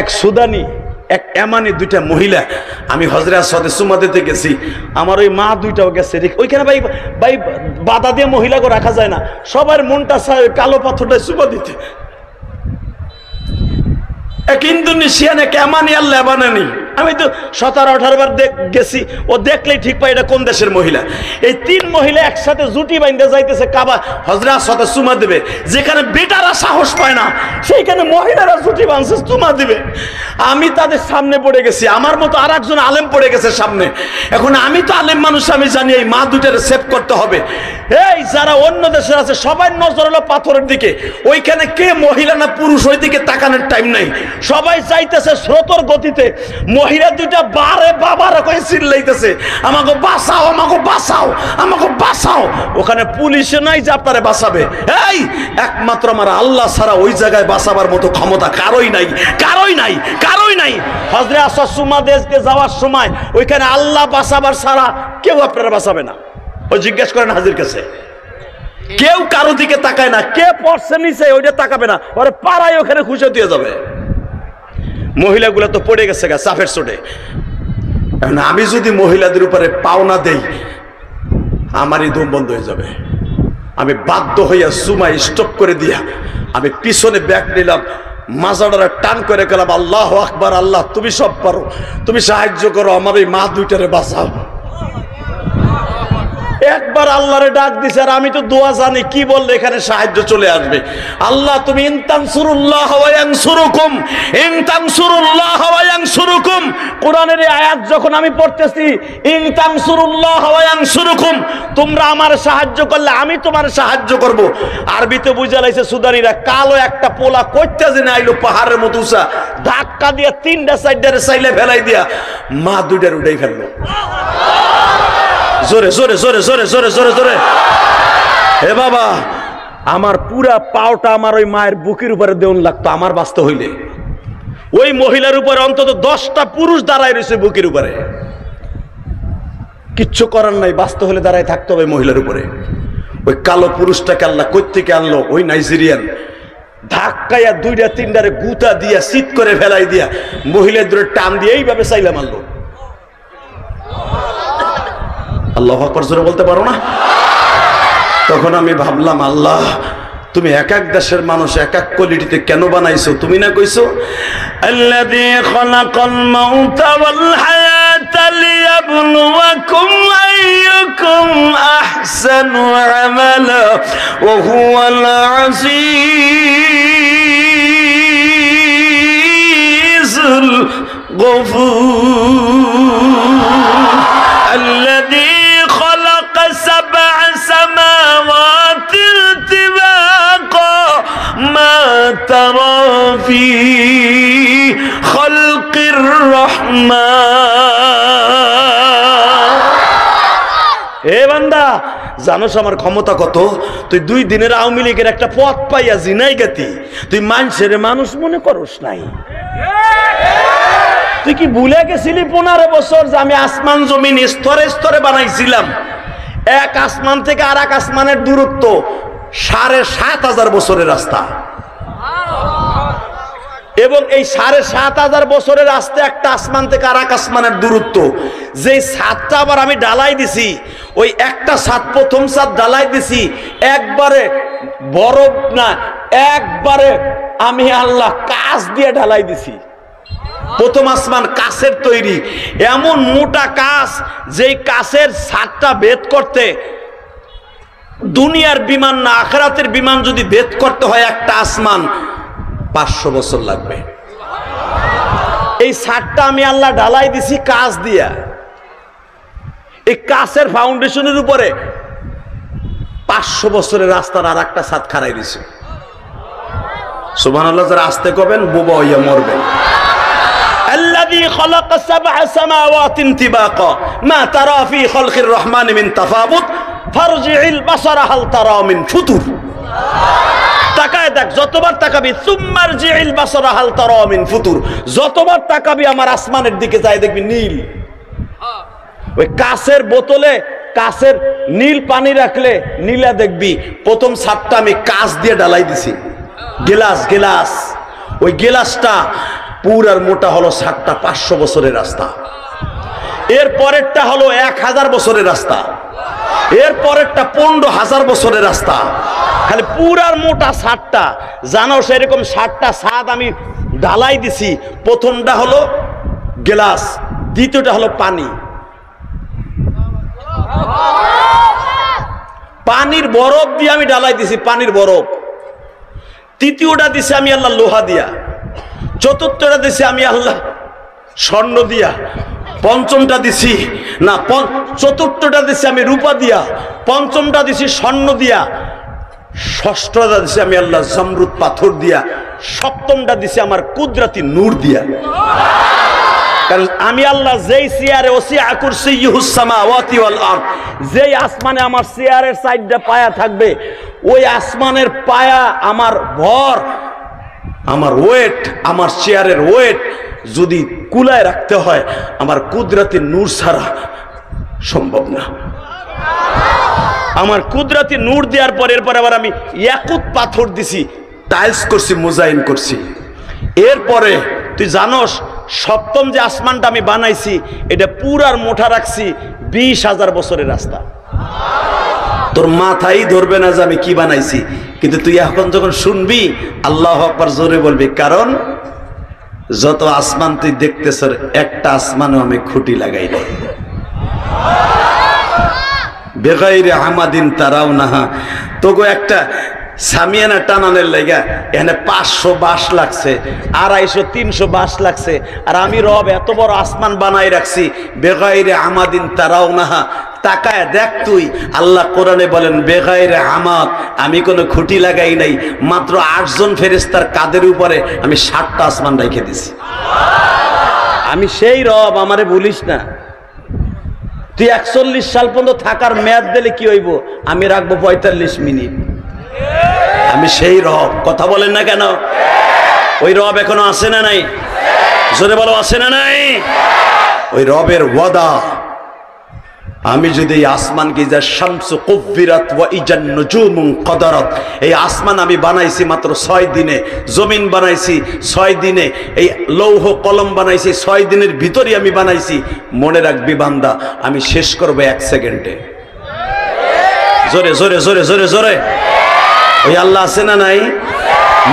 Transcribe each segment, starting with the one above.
এক সুদানি এক এমানি দুইটা মহিলা, আমি হজরে আসওয়াদে চুমা দিতে গেছি, আমার ওই মা দুইটাও গেছে, ওইখানে ভাই ভাই বাধা দিয়ে মহিলাকে রাখা যায় না, সবার মনটা চায় কালো পাথরটায় চুমা দিতে। এক ইন্দোনেশিয়ান এক এমানি আর লেবাননি, আমি তো 17-18 বার গেছি, ও দেখলেই ঠিক পাই এটা কোন দেশের মহিলা। এই তিন মহিলা একসাথে জুটি বাইন্ধে যাইতেছে কাবা হজরে আসওয়াদে চুমা দিবে, যেখানে বেটারা সাহস পায় না সেইখানে মহিলারা জুটি বাঁধছে চুমা দিবে। আমি তাদের সামনে পড়ে গেছি, আমার মতো আর একজন আলেম পড়ে গেছে সামনে। এখন আমি তো আলেম মানুষ, আমি জানি এই মা দুটারে সেভ করতে হবে। এই যারা অন্য দেশের আছে সবাই নজর হলো পাথরের দিকে, ওইখানে কে মহিলা না পুরুষ ওই দিকে তাকানোর টাইম নাই, সবাই চাইতেছে স্রোতর গতিতে। মহিলা দুইটা বারে বাবার কয়ে চিল্লাইতেছে, আমাকে বাঁচাও, আমাকে বাঁচাও, আমাকে বাঁচাও। ওখানে পুলিশে নাই যে আপনারে বাঁচাবে, এই একমাত্র আমার আল্লাহ ছাড়া ওই জায়গায় বাঁচাবার মতো ক্ষমতা কারোই নাই, কারোই নাই, কারোই নাই। হজরে আসওয়াদ চুমা দেশকে যাওয়ার সময় ওইখানে আল্লাহ বাঁচাবার ছাড়া কেউ আপনারা বাঁচাবে না। ও জিজ্ঞেস করেন হাজির কাছে, কেউ কারো দিকে তাকায় না, কে পড়ছে নিচে ওইটা তাকাবে না, ওরে পাড়ায় ওখানে খুশি দিয়ে যাবে। মহিলাগুলো তো পড়ে গেছে গা চাপের চোটে। আমি যদি মহিলাদের উপরে পাওনা দেই আমারই দম বন্ধ হয়ে যাবে। আমি বাধ্য হইয়া সুমা স্টপ করে দিয়া আমি পিছনে ব্যাগ নিলাম, মাজাডারে টান করে গেলাম, আল্লাহু আকবার, আল্লাহ তুমি সব পারো, তুমি সাহায্য করো, আমার এই মা দুইটারে বাঁচাও। একবার আল্লাহরে ডাক দিছে, আর আমি তো দোয়া জানি কি বললে এখানে সাহায্য চলে আসবে। আল্লাহ তুমি ইন তানসুরুল্লাহ ওয়া ইয়ানসুরুকুম, ইন তানসুরুল্লাহ ওয়া ইয়ানসুরুকুম, কোরআনের এই আয়াত যখন আমি পড়তেছি, ইন তানসুরুল্লাহ ওয়া ইয়ানসুরুকুম, তোমরা আমার সাহায্য করলে আমি তোমার সাহায্য করব। আরবিতে বুঝালাইছে সুদানিরা, কালো একটা পোলা কইতে জেনে আইলো পাহাড়ের মতো উঁচা, ধাক্কা দিয়া তিনটা সাইডারে সাইলে ফেলাই দিয়া মা দুইটার উঠাই ফেললো। জোরে জোরে জোরে জোরে জোরে জোরে জোরে। হে বাবা, আমার পুরা পাওটা আমার ওই মায়ের বুকের উপরে দেউন লাগতো আমার বাঁচতে হইলে। ওই মহিলার উপরে অন্তত 10টা পুরুষ দাঁড়ায় রয়েছে বুকের উপরে, কিচ্ছু করার নাই, বাঁচতে হলে দাঁড়ায় থাকতে হবে মহিলার উপরে। ওই কালো পুরুষটাকে আল্লাহ কই থেকে আনলো, ওই নাইজেরিয়ান, ধাক্কাইয়া 2-3টারে গুতা দিয়া শীত করে ফেলাই দিয়া মহিলার দূরে টান দিয়ে এইভাবে চাইলাম আনলো। আল্লাহু আকবার জোরে বলতে পারো না? তখন আমি ভাবলাম, আল্লাহ তুমি এক এক দেশের মানুষ এক এক কোয়ালিটিতে কেন বানাইছো? তুমি না কইছো আল্লাযী খালাকাল মাউতা ওয়াল হায়াতা লিয়াবলুয়াকুম আইয়ুকুম আহসানু আমালা ওয়া হুয়াল আজিজুল গফুর। الذي خلق 7 سماوات طباقا ما ترى في خلق الرحمن। এ বান্দা, জানোস আমার ক্ষমতা কত? তুই 2 দিনের আওয়ামী লীগের একটা পথ পাইয়া জিনাই গেতি, তুই মানুষের মানুষ মনে করস নাই। তুই কি ভুলে গেছিলি 15 বছর যে আমি আসমান জমিন স্তরে স্তরে বানাইছিলাম? এক আসমান থেকে আর এক আসমানের দূরত্ব 7,500 বছরের রাস্তা, এবং এই 7,500 বছরের রাস্তা একটা আসমান থেকে আর এক আসমানের দূরত্ব। যেই ছাদটা আবার আমি ঢালাই দিছি, ওই একটা ছাদ, প্রথম ছাদ ঢালাই দিছি একবারে বরফ না, একবারে আমি আল্লাহ কাঁচ দিয়ে ঢালাই দিছি। প্রথম আসমান কাঁচের তৈরি, এমন মোটা কাঁচ যেই কাঁচের ছাদটা ভেদ করতে দুনিয়ার বিমান না আখিরাতের বিমান যদি ভেদ করতে হয় একটা আসমান 500 বছর লাগবে। এই ছাদটা আমি আল্লাহ ঢালাই দিছি কাঁচ দিয়া, এই কাঁচের ফাউন্ডেশনের উপরে 500 বছরের রাস্তার আর একটা ছাদ খাড়াই দিছে। সুবহানাল্লাহ, যারা আসতে কবেন বোবা হইয়া মরবেন। الذي خلق 7 سماوات طباقا ما ترى في خلق الرحمن من تفاوت فارجع البصر هل ترى من فطور। তাকায় দেখ, যতবার তাকাবি সুম্মারজিল বাসরা হাল তারা মিন ফুতুর, যতবার তাকাবি আমার আসমানের দিকে যাই দেখবি নীল। ওই কাঁচের বোতলে কাঁচের নীল পানি রাখলে নীলা দেখবি। প্রথম ছাদটা আমি কাঁচ দিয়ে ঢালাই দিছি, গ্লাস, ওই গ্লাসটা পুরার মোটা হলো 7টা 500 বছরের রাস্তা, এর পরেরটা হলো 1000 বছরের রাস্তা, এর পরেরটা 15,000 বছরের রাস্তা। খালি পুরার মোটা 7টা, জানো সেরকম 7টা ছাদ আমি ঢালাই দিছি। প্রথমটা হলো গ্লাস, দ্বিতীয়টা হলো পানি, পানির বরফ দিয়ে আমি ঢালাই দিছি, পানির বরফ। তৃতীয়টা দিছি আমি আল্লাহ লোহা দিয়া, চতুর্থটা দিছি আমি আল্লাহ স্বর্ণ দিয়া, পঞ্চমটা দিছি না, চতুর্থটা দিছি আমি রূপা দিয়া, পঞ্চমটা দিছি স্বর্ণ দিয়া, ষষ্ঠটা দিছি আমি আল্লাহ জামরুদ পাথর দিয়া, সপ্তমটা দিছি আমার কুদরতি নূর দিয়া। কারণ আমি আল্লাহ যেই চেয়ারে ওসিআ কুরসিয়্যুহুস সামাওয়াতি ওয়াল আরদ, যেই আসমানে আমার চেয়ারের 4টা পায়া থাকবে, ওই আসমানের পায়া আমার ভর, আমার ওয়েট, আমার চেয়ারের ওয়েট যদি কুলায় রাখতে হয়, আমার কুদরতি নূর ছাড়া সম্ভব না। আমার কুদরতি নূর দেওয়ার পর এরপর আবার আমি ইয়াকুত পাথর দিছি, টাইলস করছি, মোজাইন করছি। এরপরে তুই জানোস সপ্তম যে আসমানটা আমি বানাইছি, এটা পুরার মোটা রাখছি 20,000 বছরের রাস্তা। তোর মাথায় ধরবে না যে আমি কি বানাইছি, কিন্তু তুই এখন যখন শুনবি আল্লাহু আকবার জোরে বলবি, কারণ যত আসমান তুই দেখতেছ একটা আসমানও আমি খুঁটি লাগাই নাই। বেগাইরে আমাদিন তারাউনাহা, তোগো একটা সামিয়ানা টানানের লেগা এখানে 500 বাঁশ লাগছে, 250 300 বাঁশ লাগছে, আর আমি রব এত বড় আসমান বানাই রাখছি। বেগাইরে আমাদিন তারাউনাহা, তাকায় দেখ তুই। আল্লাহ কোরআনে বলেন বেগাইরে আমাদ, আমি কোনো খুঁটি লাগাই নাই, মাত্র 8 জন ফেরেশতার কাদের উপরে আমি 7টা আসমান রেখে দিছি। আমি সেই রব, আমারে বলিস না। তুই 41 সাল পর্যন্ত থাকার মেয়াদ দিলে কি হইব? আমি রাখবো 45 মিনিট। আমি সেই রব, কথা বলেন না কেন? ওই রব এখনো আছে না নাই? জোরে বলো, আছে না নাই? ওই রবের ওয়াদা, আমি যদি এই আসমানকে যা শামসু কুব্বিরাত ওয়া ইজান নুজুমুন কদারাত, এই আসমান আমি বানাইছি মাত্র 6 দিনে, জমিন বানাইছি 6 দিনে, এই লৌহ কলম বানাইছি 6 দিনের ভিতরে আমি বানাইছি। মনে রাখবি বান্দা, আমি শেষ করব 1 সেকেন্ডে। জোরে জোরে জোরে জোরে জোরে। ওই আল্লাহ আছে না নাই?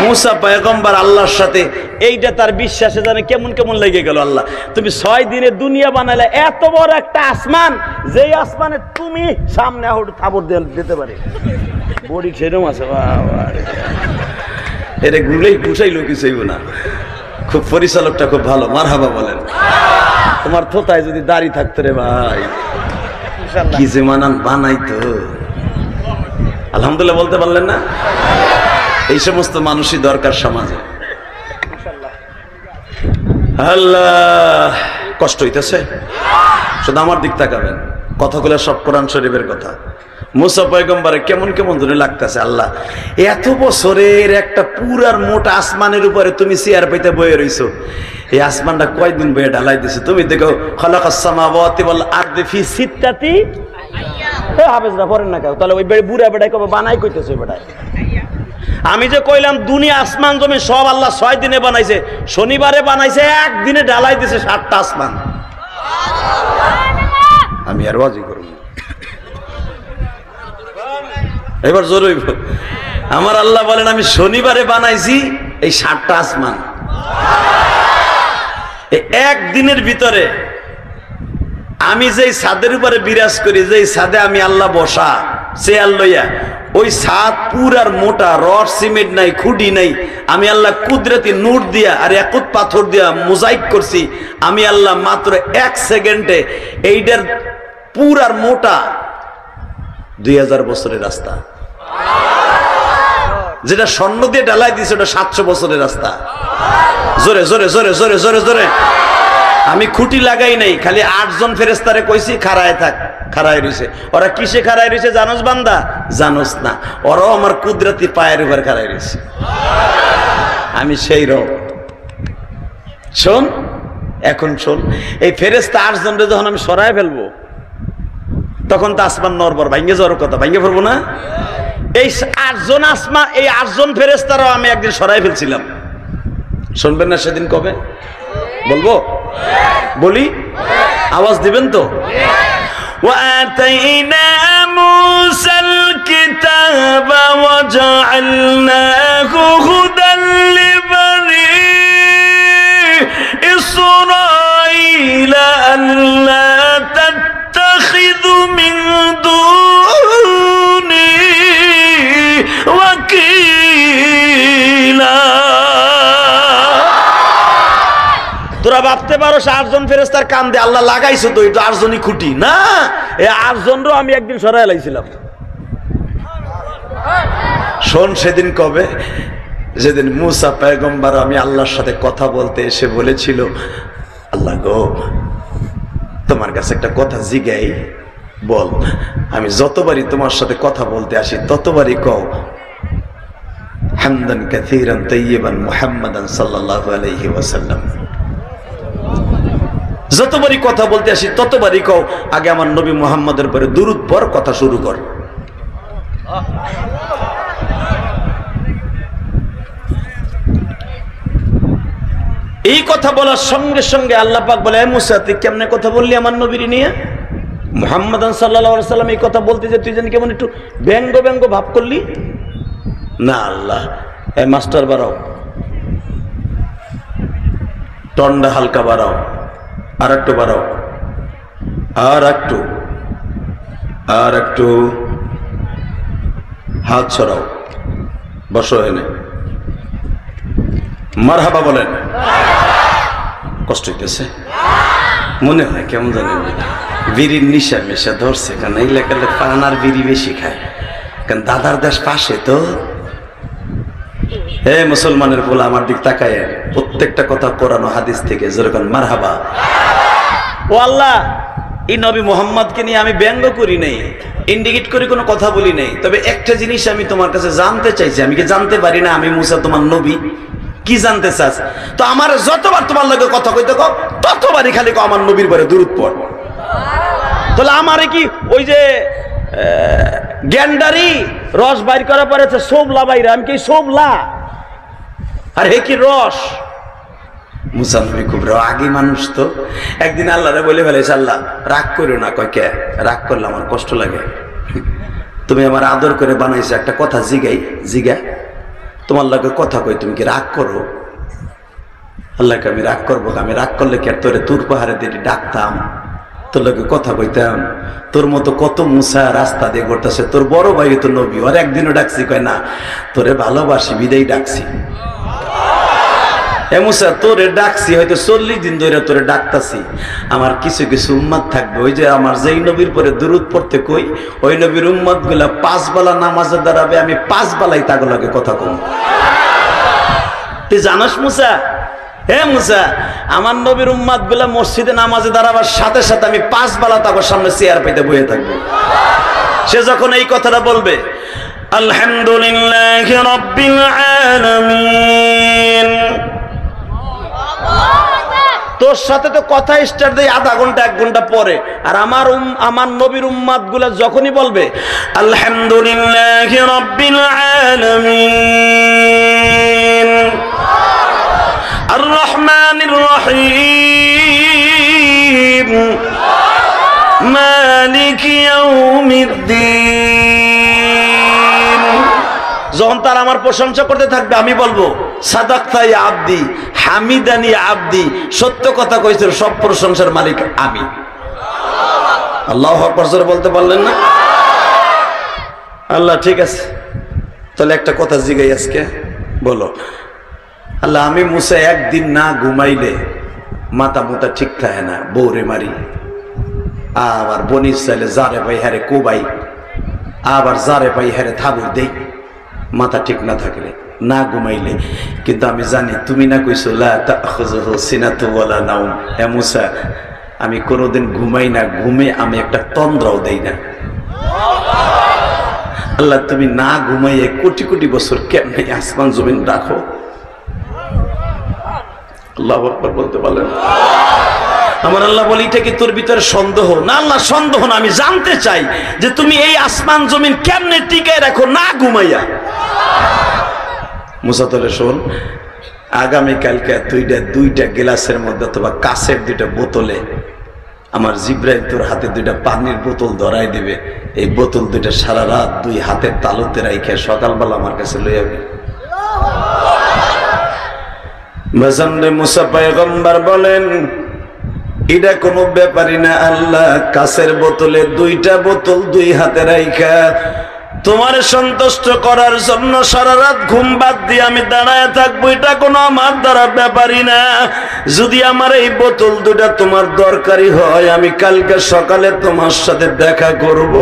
মুসা পয়গম্বর আল্লাহর সাথে, এইটা তার বিশ্বাসে জানে কেমন কেমন লেগে গেল। আল্লাহ, তুমি 6 দিনে দুনিয়া বানালে, এত বড় একটা আসমান, যেই আসমানে তুমি সামনে থাবর দিতে পারে। বডি সেরম আছে, এটা গুলেই গুছাইলো কিছুইব না। খুব পরিচালকটা খুব ভালো, মারহাবা বলেন। তোমার থোতায় যদি দাড়ি থাকতো রে ভাই, কি যে মানান বানাইতো। আলহামদুলিল্লাহ বলতে পারলেন না? এই সমস্ত মানুষই দরকার সমাজে। আল্লাহ, কষ্ট হইতেছে, শুধু আমার দিক তাকাবেন, কথাগুলো সব কোরআন শরীফের কথা। মুসা পয়গম্বরে কেমন কেমন ধরে লাগতেছে। আল্লাহ, এত বছরের একটা পুরার মোটা আসমানের উপরে তুমি চেয়ার পাইতে বয়ে রইছো, এই আসমানটা কয়দিন বয়ে ঢালাই দিছে? তুমি দেখো, খালাকাস সামাওয়াতি ওয়াল আরদি ফি সিত্তাতি, হাফেজরা পড়েন না কেউ, তাহলে ওই বুড়া বেটাই কবে বানাই কইতেছে? ওই বেটাই আমি যে কইলাম দুনিয়া আসমান জমি সব আল্লাহ 6 দিনে বানাইছে, শনিবারে বানাইছে, একদিনে ঢালাই দিছে 7টা আসমান। আমি আর ওয়াজি করব এবার জরুরি। আমার আল্লাহ বলেন আমি শনিবারে বানাইছি এই 7টা আসমান। একদিনের ভিতরে আমি যেই ছাদের উপরে বিরাজ করি, যেই ছাদে আমি আল্লাহ বসা চেয়ার লইয়া, ওই ছাদ পুরার মোটা, রড সিমেন্ট নাই, খুঁটি নাই, আমি আল্লাহ কুদরতি নূর দিয়া আর ইয়াকুত পাথর দিয়া মোজাইক করছি। আমি আল্লাহ মাত্র 1 সেকেন্ডে এইটার পুরার মোটা 2000 বছরের রাস্তা, যেটা স্বর্ণ দিয়ে ঢালাই দিছে ওটা 700 বছরের রাস্তা। জোরে জোরে জোরে জোরে জোরে জোরে। আমি খুঁটি লাগাই নাই, খালি 8 জন ফেরেশতারে কইছি খাড়ায় থাক, খাড়ায় রইছে। ওরা কিসে খাড়ায় রইছে জানোস বান্দা? জানোস না, ওরাও আমার কুদরতি পায়ের উপর খাড়ায় রইছে। আমি সেই রব। শোন, এখন শোন, এই ফেরেশতা 8 জনরে যখন আমি সরায় ফেলবো, তখন তো আসমান নড়বড় ভাঙ্গে যাওয়ার কথা, ভাঙ্গে ফেলবো না? এই 8 জন আসমান, এই 8 জন ফেরেশতারও আমি একদিন সরাই ফেলছিলাম। শুনবেন না সেদিন কবে বলবো? বলি, আওয়াজ দিবেন তো? وآتينا موسى الكتاب وجعلناه هدى لبني إسرائيل ألا تتخذوا من دوني وكيلا। তোরা ভাবতে পারো 8 জন ফেরেশতার কান দিয়ে আল্লাহ লাগাইছে তো, এটা 8 জনই খুঁটি না, এই 8 জনরও আমি একদিন সরাই লাইছিলাম। শোন সেদিন কবে? যেদিন মুসা পয়গম্বর আমি আল্লাহর সাথে কথা বলতে এসে বলেছিল, আল্লাহ গো তোমার কাছে একটা কথা জিগাই, বল। আমি যতবারই তোমার সাথে কথা বলতে আসি ততবারই কও হামদান কাসীরান তাইয়িবান মুহাম্মাদান সাল্লাল্লাহু আলাইহি ওয়াসাল্লাম। যতবারই কথা বলতে আসি ততবারই কও আগে আমার নবী মুহাম্মদের পরে দুরূদ পড়, কথা শুরু কর। এই কথা বলার সঙ্গে সঙ্গে আল্লাহ পাক বলে, মুসা তুই কেমনে কথা বললি আমার নবীর নিয়ে? মুহাম্মাদান সাল্লাল্লাহু আলাইহি ওয়াসাল্লাম এই কথা বলতে যে তুই জানি কেমন একটু ব্যঙ্গ ব্যঙ্গ ভাব করলি না। আল্লাহ এই মাস্টার বাড়াও, টন্ডা হালকা বাড়াও, আর একটু বাড়াও, আর একটু, আর একটু, হাত ছড়াও, বসো এনে, মারহাবা বলেন। কষ্ট হইতেছে মনে হয়, কেমন জানেন বিড়ির নিশা মেশা ধরছে, কারণ এই লেখালে পান আর বিড়ি বেশি খায়, কারণ দাদার দেশ পাশে তো। হে মুসলমানের পোলা আমার দিক তাকায়, প্রত্যেকটা কথা কোরআন ও হাদিস থেকে, যেরকম মারহাবা। ও আল্লাহ, এই নবী মুহাম্মদকে নিয়ে আমি ব্যঙ্গ করি নাই, ইন্ডিকেট করে কোনো কথা বলি নাই, তবে একটা জিনিস আমি তোমার কাছে জানতে চাইছি। আমি কি জানতে পারি না আমি মুসা তোমার নবী? কি জানতে চাস? তো আমার যতবার তোমার লগে কথা কইতে কও ততবারই খালি কও আমার নবীর পরে দুরূদ পড়। তাহলে আমারে কি ওই যে গ্যান্ডারি রস বাইর করা পড়েছে সোবলা বাইরে, আমি কি সোবলা আর হে কি রস? মুসা নবী খুব রাগী মানুষ তো। একদিন আল্লাহরে বলে ফেলেছে, আল্লাহ রাগ করো না। কয় কে? রাগ করলে আমার কষ্ট লাগে, তুমি আমার আদর করে বানাইছো, একটা কথা জিগাই, জিগা তোমার লাগে কথা কই, তুমি কি রাগ করো? আল্লাহকে আমি রাগ করবো? আমি রাগ করলে কি আর তোরে তুর পাহাড়ে দিয়ে ডাকতাম, তোর লোকে কথা কইতাম? তোর মতো কত মুসা রাস্তা দিয়ে ঘুরতেছে, তোর বড় ভাই তো নবী, আর একদিনও ডাকছি? কয় না, তোরে ভালোবাসি বিদায় ডাকছি। এ মুসা তোরে ডাকছি হয়তো 40 দিন ধরে তোরে ডাকতাছি, আমার কিছু কিছু উম্মত থাকবে, ওই যে আমার যেই নবীর পরে দুরূদ পড়তে কই, ওই নবীর উম্মত গুলা 5 বেলা নামাজে দাঁড়াবে, আমি 5 বেলায় তাগুলাকে কথা কম। তুই জানাস মুসা? হে মুসা, আমার নবীর উম্মত গুলা মসজিদে নামাজে দাঁড়াবার সাথে সাথে আমি 5 বেলা তাদের সামনে চেয়ার পেতে বসে থাকবো। সে যখন এই কথাটা বলবে, আলহামদুলিল্লাহি রাব্বিল আলামিন, তোর সাথে তো কথা স্টার্ট দেয় আধা ঘন্টা 1 ঘন্টা পরে, আর আমার নবীর উম্মত গুলা যখনই বলবে আলহামদুলিল্লাহি রাব্বিল আলামিন আর রহমানির রহিম মালিক ইয়াউমিদ্দিন, যখন তারা আমার প্রশংসা করতে থাকবে আমি বলবো সাদাক্তা ইয়া আব্দি হামিদানি আব্দি, সত্য কথা কইছে, সব প্রশংসার মালিক আমি। আল্লাহু আকবার জোরে বলতে পারলেন না? আল্লাহ ঠিক আছে, তাহলে একটা কথা জিগাই আজকে, বলো আল্লাহ, আমি মুসা একদিন না ঘুমাইলে মাথা মুতা ঠিক থাকে না, বউরে মারি, আবার বনি চাইলে জারে পাই হারে কোবাই, আবার জারে পাই হারে থাবুর দেই, মাথা ঠিক না থাকলে, না ঘুমাইলে। কিন্তু আমি জানি তুমি না কইছো লা তাখুযুহু সিনাতু ওয়ালা নাওম। হে মুসা, আমি কোনোদিন ঘুমাই না, ঘুমে আমি একটা তন্দ্রাও দেই না। আল্লাহ, তুমি না ঘুমাইয়ে কোটি কোটি বছর কেমনে আসমান জমিন রাখো? আল্লাহু আকবার বলতে পারলেন? আমার আল্লাহ বলি, এটা কি তোর ভিতরে সন্দেহ? না আল্লাহ, সন্দেহ না, আমি জানতে চাই যে তুমি এই আসমান জমিন কেমনে টিকায় রাখো না ঘুমাইয়া। মুসা তাহলে শোন, আগামীকালকে দুইটা গ্লাসের মধ্যে অথবা কাঁচের 2টা বোতলে আমার জিব্রাইল তোর হাতে 2টা পানির বোতল ধরাই দিবে। এই বোতল 2টা সারা রাত 2 হাতের তালুতে রাইখে সকালবেলা আমার কাছে লই যাবে। বাজানরে মুসা পয়গম্বর বলেন, এটা কোনো ব্যাপারই না আল্লাহ, কাঁচের বোতলে 2টা বোতল 2 হাতে রাইখা তোমার সন্তুষ্ট করার জন্য সারা রাত ঘুম বাদ দিয়ে আমি দাঁড়ায় থাকবো, এটা কোনো আমার দ্বারা ব্যাপারই না। যদি আমার এই বোতল 2টা তোমার দরকারি হয়, আমি কালকে সকালে তোমার সাথে দেখা করব।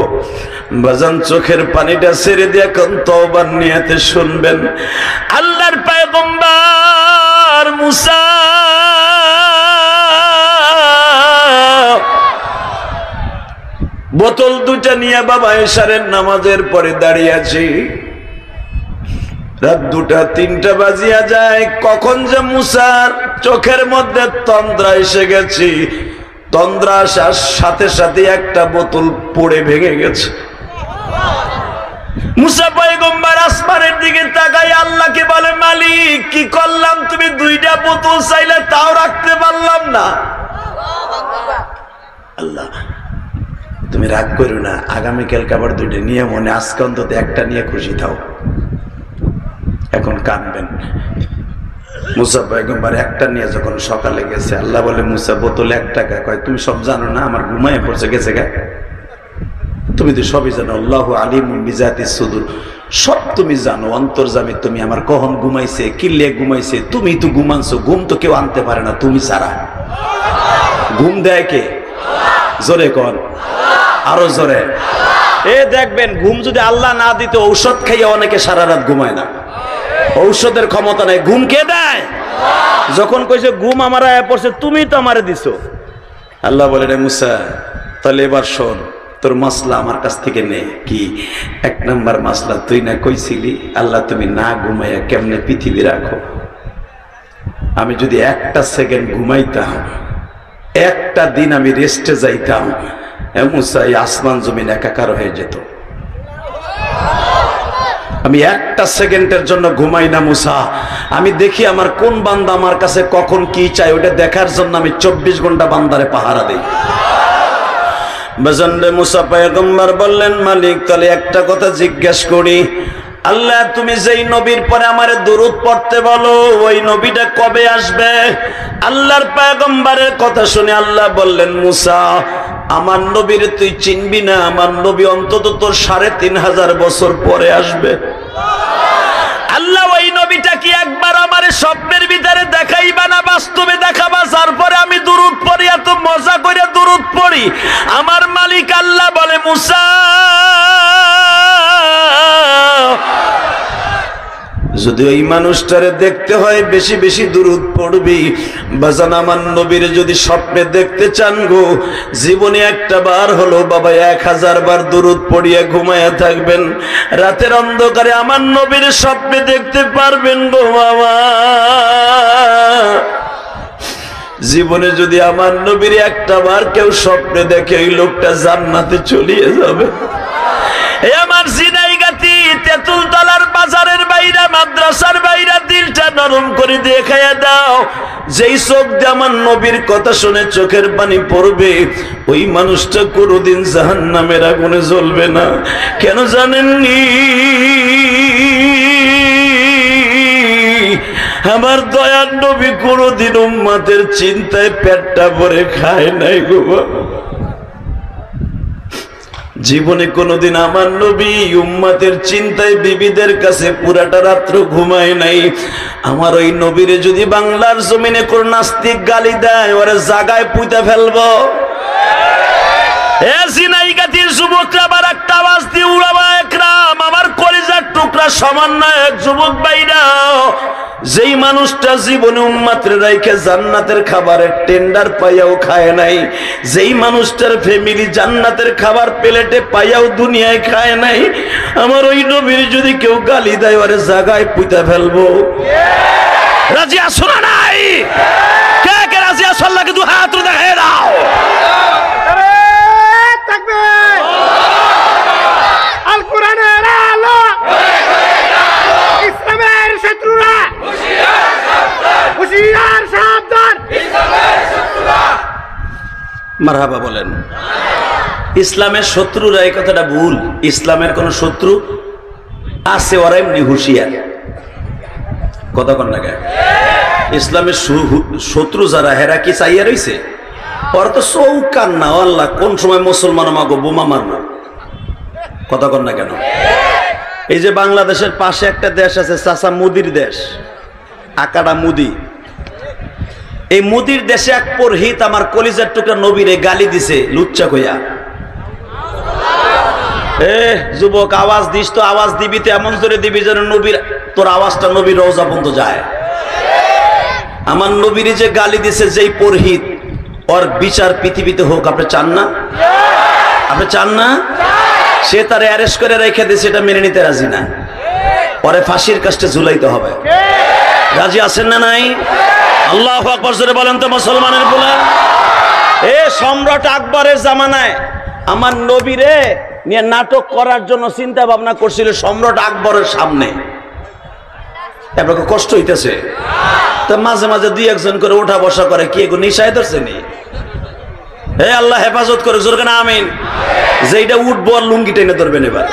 বাজান চোখের পানিটা ছেড়ে দিয়ে এখন তওবার নিয়তে শুনবেন। আল্লাহর পয়গম্বর মুসা বোতল 2টা নিয়ে বাবা এশারের নামাজের পরে দাঁড়িয়ে আছি। রাত 2টা 3টা বাজিয়া যায়। কখন যে মুসার চোখের মধ্যে তন্দ্রা এসে গেছি, তন্দ্রা আসার সাথে সাথে একটা বোতল পড়ে ভেঙে গেছে। মুসা পয়গম্বর আসমানের দিকে তাকাই আল্লাহকে বলে, মালিক কি করলাম, তুমি 2টা বোতল চাইলে তাও রাখতে পারলাম না। আল্লাহ তুমি রাগ করো না, আগামীকালকে আবার 2টা নিয়ে মনে, আজকে অন্তত একটা নিয়ে খুশি থাও। এখন কাঁদবেন। মুসা পয়গম্বর একটা নিয়ে যখন সকালে গেছে, আল্লাহ বলে, মুসা বোতল 1 টাকা। কয় তুমি সব জানো না, আমার ঘুমায় পড়ছে গেছে গা। তুমি তো সবই জানো, আল্লাহু আলিমুন বিজাতিস সুদূর, সব তুমি জানো, অন্তর্যামী তুমি। আমার কখন ঘুমাইছে, কিল্লে ঘুমাইছে, তুমি তো ঘুমানছো। ঘুম তো কেউ আনতে পারে না তুমি ছাড়া। ঘুম দেয় কে? জোরে কর, আরো জোরে। দেখবেন ঘুম যদি আল্লাহ না দিত, ঔষধ খাইয়ে অনেকে সারা রাত ঘুমায় না। ঔষধের ক্ষমতা নাই, ঘুম কে দেয়? যখন কইছে ঘুম আমার আয়া পড়ছে, তুমি তো আমারে দিছো। আল্লাহ বলে, রে মুসা তাহলে এবার শোন, তোর মাসলা আমার কাছ থেকে নে। কি 1 নাম্বার মাসলা? তুই না কইছিলি আল্লাহ তুমি না ঘুমাইয়া কেমনে পৃথিবী রাখো। আমি যদি 1টা সেকেন্ড ঘুমাইতাম, 1টা দিন আমি রেস্টে যাইতাম, মুসা এই আসমান জমিন একাকার হয়ে যেত। আমি 1টা সেকেন্ডের জন্য ঘুমাই না মুসা। আমি দেখি আমার কোন বান্দা আমার কাছে কখন কি চাই, ওটা দেখার জন্য আমি 24 ঘন্টা বান্দারে পাহারা দেই। বাজানরে মুসা পয়গম্বর বললেন, মালিক তাহলে একটা কথা জিজ্ঞেস করি, আল্লাহ তুমি যেই নবীর পরে আমারে দরুদ পড়তে বলো, ওই নবীটা কবে আসবে? আল্লাহর পয়গম্বরের কথা শুনে আল্লাহ বললেন, মুসা আমার নবীর তুই চিনবি না, আমার নবী অন্তত তোর 3500 বছর পরে আসবে। আল্লাহ ওই নবীটা কি একবার আমার স্বপ্নের ভিতরে দেখাইবা না বাস্তবে দেখাবা, তারপরে আমি দুরূদ পড়ি, এত মজা করে দুরূদ পড়ি? আমার মালিক আল্লাহ বলে, মুসা যদি ওই মানুষটারে দেখতে হয় বেশি বেশি দুরূদ পড়বি। বাজান আমার নবীর যদি স্বপ্নে দেখতে চান গো, জীবনে একটা বার হলো বাবা 1000 বার দুরূদ পড়িয়া ঘুমায়া থাকবেন। রাতের অন্ধকারে আমার নবীর স্বপ্নে দেখতে পারবেন গো বাবা। জীবনে যদি আমার নবীর একটা বার কেউ স্বপ্নে দেখে, ওই লোকটা জান্নাতে চলিয়ে যাবে। আমার জিনাইগাতি তেঁতুল তলার বাজারের বাইরা, মাদ্রাসার বাইরা দিলটা নরম করে দেখাইয়া দাও। যেই চোখ দিয়ে আমার নবীর কথা শুনে চোখের পানি পড়বে, ওই মানুষটা কোনোদিন জাহান্নামের আগুনে জ্বলবে না। কেন জানেননি? আমার দয়ার নবী কোনোদিন উম্মতের চিন্তায় পেটটা ভরে খায় নাই গো। জীবনে কোনোদিন আমার নবী উম্মতের চিন্তায় বিবিদের কাছে পুরাটা রাত্র ঘুমায় নাই। আমার ওই নবীরে যদি বাংলার জমিনে কোন নাস্তিক গালি দেয়, ওরে জাগায় পুঁতে ফেলবো। যুবকরা আবার একটা আওয়াজ দিয়ে উড়াবা একরাম, আমার কলিজার টুকরা সমন্বয়ক যুবক ভাইরা, যেই মানুষটা জীবনে উম্মতের রাইখে জান্নাতের খাবারের টেন্ডার পাইয়াও খায় নাই, যেই মানুষটার ফ্যামিলি জান্নাতের খাবার প্লেটে পাইয়াও দুনিয়ায় খায় নাই, আমার ওই নবীর যদি কেউ গালি দেয়, ওরে জায়গায় পুঁতে ফেলবো। রাজি আছো না নাই? কে কে রাজি আছো? আল্লাহকে দু হাত দেখায় দাও। আল কোরআনের আলো, ইসলামের শত্রুরা মারহাবা বলেন। ইসলামের শত্রুরা এই কথাটা ভুল। ইসলামের কোন শত্রু আছে, ওরা এমনি হুঁশিয়ার। কথা কন না কেন? ইসলামের শত্রু যারা, হেরা কি চাইয়া রইছে? ওরা তো চৌকান না, আল্লাহ কোন সময় মুসলমান মাগো বোমা মারবো। কথা কন না কেন? এই যে বাংলাদেশের পাশে একটা দেশ আছে, চাচা মুদির দেশ, আকাডা মুদি। এই মুদির দেশে এক পুরোহিত আমার কলিজার টুকরা নবীরে গালি দিছে লুচ্চা কইয়া। যুবক, আওয়াজ দিস তো, আওয়াজ দিবি তো এমন জোরে দিবি যেন নবীর, তোর আওয়াজটা নবীর রওজা পর্যন্ত যায়। আমার নবীরে যে গালি দিছে যেই পুরোহিত, ওর বিচার পৃথিবীতে হোক। আপনি চান না? আপনি চান না? সে তার অ্যারেস্ট করে রেখে দিয়েছে, এটা মেনে নিতে রাজি না। পরে ফাঁসির কাস্টে ঝুলাইতে হবে। রাজি আছেন না নাই? আল্লাহু আকবার জোরে বলেন তো মুসলমানের পোলা। সম্রাট আকবরের জামানায় আমার নবীরে নিয়ে নাটক করার জন্য চিন্তা ভাবনা করছিল সম্রাট আকবরের সামনে। আপনাকে কষ্ট হইতেছে তো, মাঝে মাঝে দুই একজন করে ওঠা বসা করে। কি এগুলো নিশায় ধরছে নি? আল্লাহ হেফাজত করে, জোর কেন আমিন। যেইটা উঠবো আর লুঙ্গি টেনে ধরবেন এবার,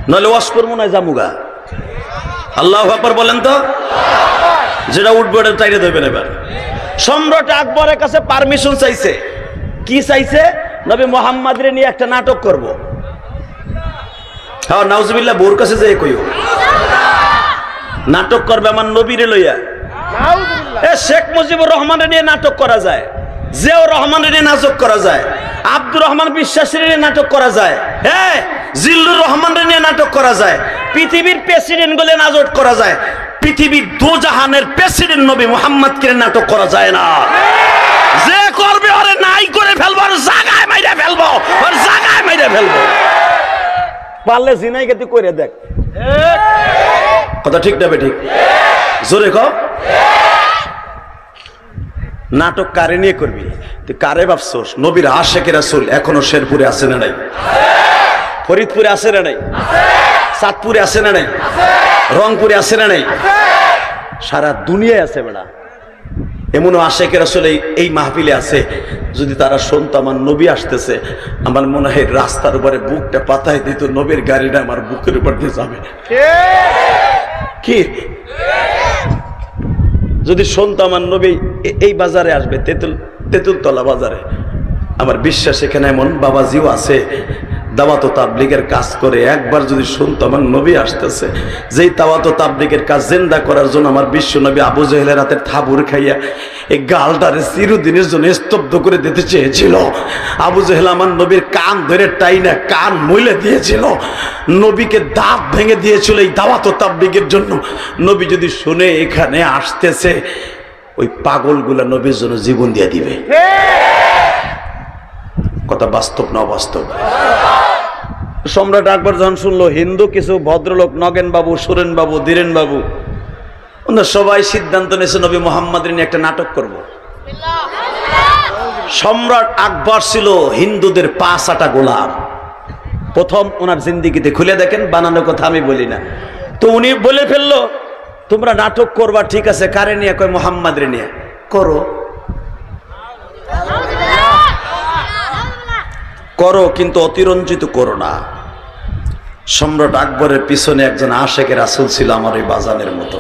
নইলে ওয়াশ করবো না জামুগা। আল্লাহু আকবার বলেন তো। যেটা উঠবো এটা টাইনে ধরবেন এবার। সম্রাট আকবরের কাছে পারমিশন চাইছে। কি চাইছে? নবী মুহাম্মদরে নিয়ে একটা নাটক করব। হ্যাঁ, নাউজুবিল্লাহ, বোর কাছে যাই কইও নাটক করবে আমার নবীরে লইয়া। শেখ মুজিবুর রহমানের নিয়ে নাটক করা যায়, জিয়াউর রহমানের নিয়ে নাটক করা যায়, আব্দুর রহমান বিশ্বাসের নিয়ে নাটক করা যায়, হ্যাঁ জিল্লুর রহমানের নিয়ে নাটক করা যায়, পৃথিবীর প্রেসিডেন্ট গুলো নাটক করা যায়। পৃথিবীর দু জাহানের প্রেসিডেন্ট নবী মুহাম্মদকে নাটক করা যায় না। যে করবে ওরে নাই করে ফেলবো, ওর জায়গায় মাইরে ফেলবো, ওর জায়গায় মাইরে ফেলবো। পারলে জিনাই গতি করে দেখ। কথা ঠিক না বে? ঠিক, জোরে কও। নাটক কারে নিয়ে করবি? তুই কারে ভাবছোস? নবীর আশিক রাসূল এখনো শেরপুরে আছে না নাই? ফরিদপুরে আছে না নাই? চাঁদপুরে আছে না নাই? রংপুরে আছে না নাই? সারা দুনিয়ায় আছে বেড়া। এমনও আশিক রাসূল এই মাহফিলে আছে। যদি তারা শুনতো আমার নবী আসতেছে, আমার মনে হয় রাস্তার উপরে বুকটা পাতায় দিত, নবীর গাড়িটা আমার বুকের উপর দিয়ে যাবে। কি যদি শুনতো আমার নবী এই বাজারে আসবে, তেঁতুলতলা বাজারে, আমার বিশ্বাস এখানে এমন বাবাজিও আছে দাওয়াত ও তাবলীগের কাজ করে। একবার যদি শুনতো আমার নবী আসতেছে, যেই দাওয়াত ও তাবলীগের কাজ জিন্দা করার জন্য আমার বিশ্ব নবী আবু জেহেলের হাতের থাবুর খাইয়া এই গালটারে চিরদিনের জন্য স্তব্ধ করে দিতে চেয়েছিল। আবু জেহেল আমার নবীর কান ধরে টাইনা কান মইলে দিয়েছিল, নবীকে দাঁত ভেঙে দিয়েছিল এই দাওয়াত ও তাবলীগের জন্য। নবী যদি শুনে এখানে আসতেছে, ওই পাগলগুলা নবীর জন্য জীবন দিয়ে দিবে। কথা বাস্তব না অবাস্তব? সম্রাট আকবর যখন শুনলো হিন্দু কিছু ভদ্রলোক, নগেন বাবু, সুরেন বাবু, ধীরেন বাবু, ওনারা সবাই সিদ্ধান্ত নিয়েছে নবী মুহাম্মদের নিয়ে একটা নাটক করব। সম্রাট আকবর ছিল হিন্দুদের 5 গোলাম। প্রথম ওনার জিন্দিগিতে খুলে দেখেন, বানানোর কথা আমি বলি না। তো উনি বলে ফেললো, তোমরা নাটক করবা, ঠিক আছে, কারে নিয়ে? কয় মুহাম্মদের নিয়ে। করো করো, কিন্তু অতিরঞ্জিত করো না। সম্রাট আকবরের পিছনে একজন আশিক রাসূল ছিল আমার এই বাজানের মতো,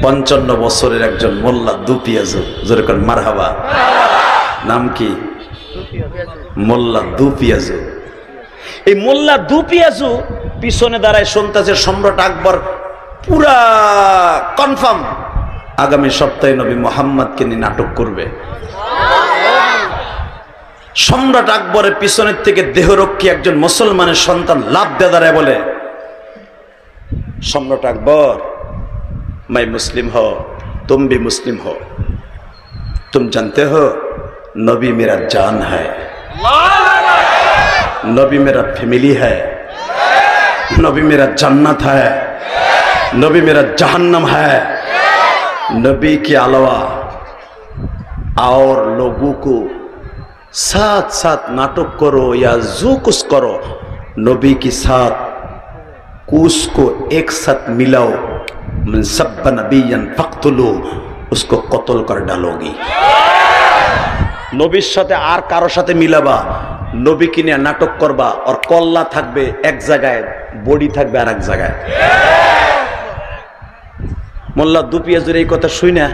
55 বছরের একজন মোল্লা দুপিয়াজু। যেরকম মারহাবা। নাম কি? মোল্লা দুপিয়াজু। এই মোল্লা দুপিয়াজু পিছনে দাঁড়ায় শুনতেছে সম্রাট আকবর পুরা কনফার্ম আগামী সপ্তাহে নবী মুহাম্মদকে নিয়ে নাটক করবে। সম্রাট আকবরের পিছনের থেকে দেহরক্ষী একজন মুসলমানের সন্তান লাফ দিয়ে দাঁড়ায় বলে, সম্রাট আকবর, मैं मुस्लिम हो, तुम भी मुस्लिम हो, तुम जानते हो नबी मेरा जान है, नबी मेरा फैमिली है, नबी मेरा जन्नत है, नबी मेरा जहन्नम है। नबी के अलावा और लोगों को साथ साथ नाटक करो या जो कुछ करो, नबी के साथ कुछ को एक साथ मिलाओ, मन सब नबीयन फक्तुलू, उसको कत्ल कर डालोगी। নবীর সাথে আর কারোর সাথে মিলাবা, নবীকে নিয়ে নাটক করবা, ওর কল্লা থাকবে এক জায়গায়, বডি থাকবে আর এক জায়গায়। মোল্লা দুপিয়াজুর এই কথা শুই না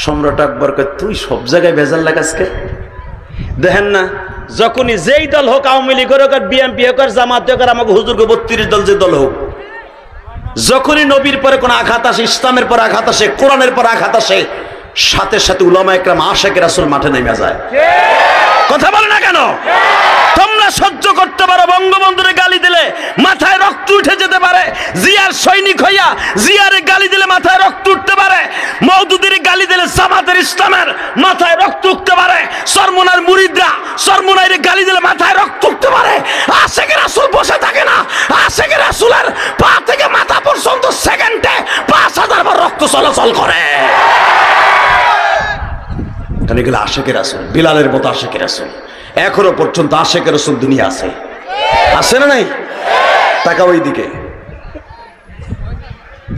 সম্রাট আকবর কয়, তুই সব জায়গায় ভেজাল লাগাসকে। দেখেন না, যখনই যেই দল হোক, আওয়ামী লীগ হোক আর বিএনপি হোক আর জামাত হোক আর আমাকে হুজুরকে 32 দল যে দল হোক, যখনই নবীর পরে কোনো আঘাত আসে, ইসলামের পরে আঘাত আসে, কোরআনের পরে আঘাত আসে, সাথে সাথে উলামা একরাম আশিক রাসূল মাঠে নেমে যায়। কথা বলে না কেন? তোমরা সহ্য করতে পারো বঙ্গবন্ধুরে গালি দিলে মাথায় রক্ত উঠে যেতে পারে, জিয়ার সৈনিক হইয়া জিয়ারে গালি দিলে মাথায় রক্ত উঠতে পারে, মওদুদের গালি দিলে জামাতের ইসলামের মাথায় রক্ত উঠতে পারে, সরমুনার মুরিদরা সরমুনাইরে গালি দিলে মাথায় রক্ত উঠতে পারে। আশিক রাসূল বসে থাকে না, আশিক রাসূলের পা থেকে মাথা পর্যন্ত সেকেন্ডে 5000 বার রক্ত চলাচল করে। কারণ এগুলো আশিক রাসূল, বিলালের মতো আশিক রাসূল। এখনো পর্যন্ত আশিক রাসূল দুনিয়া আছে, আছে না নাই? টাকা ওই দিকে।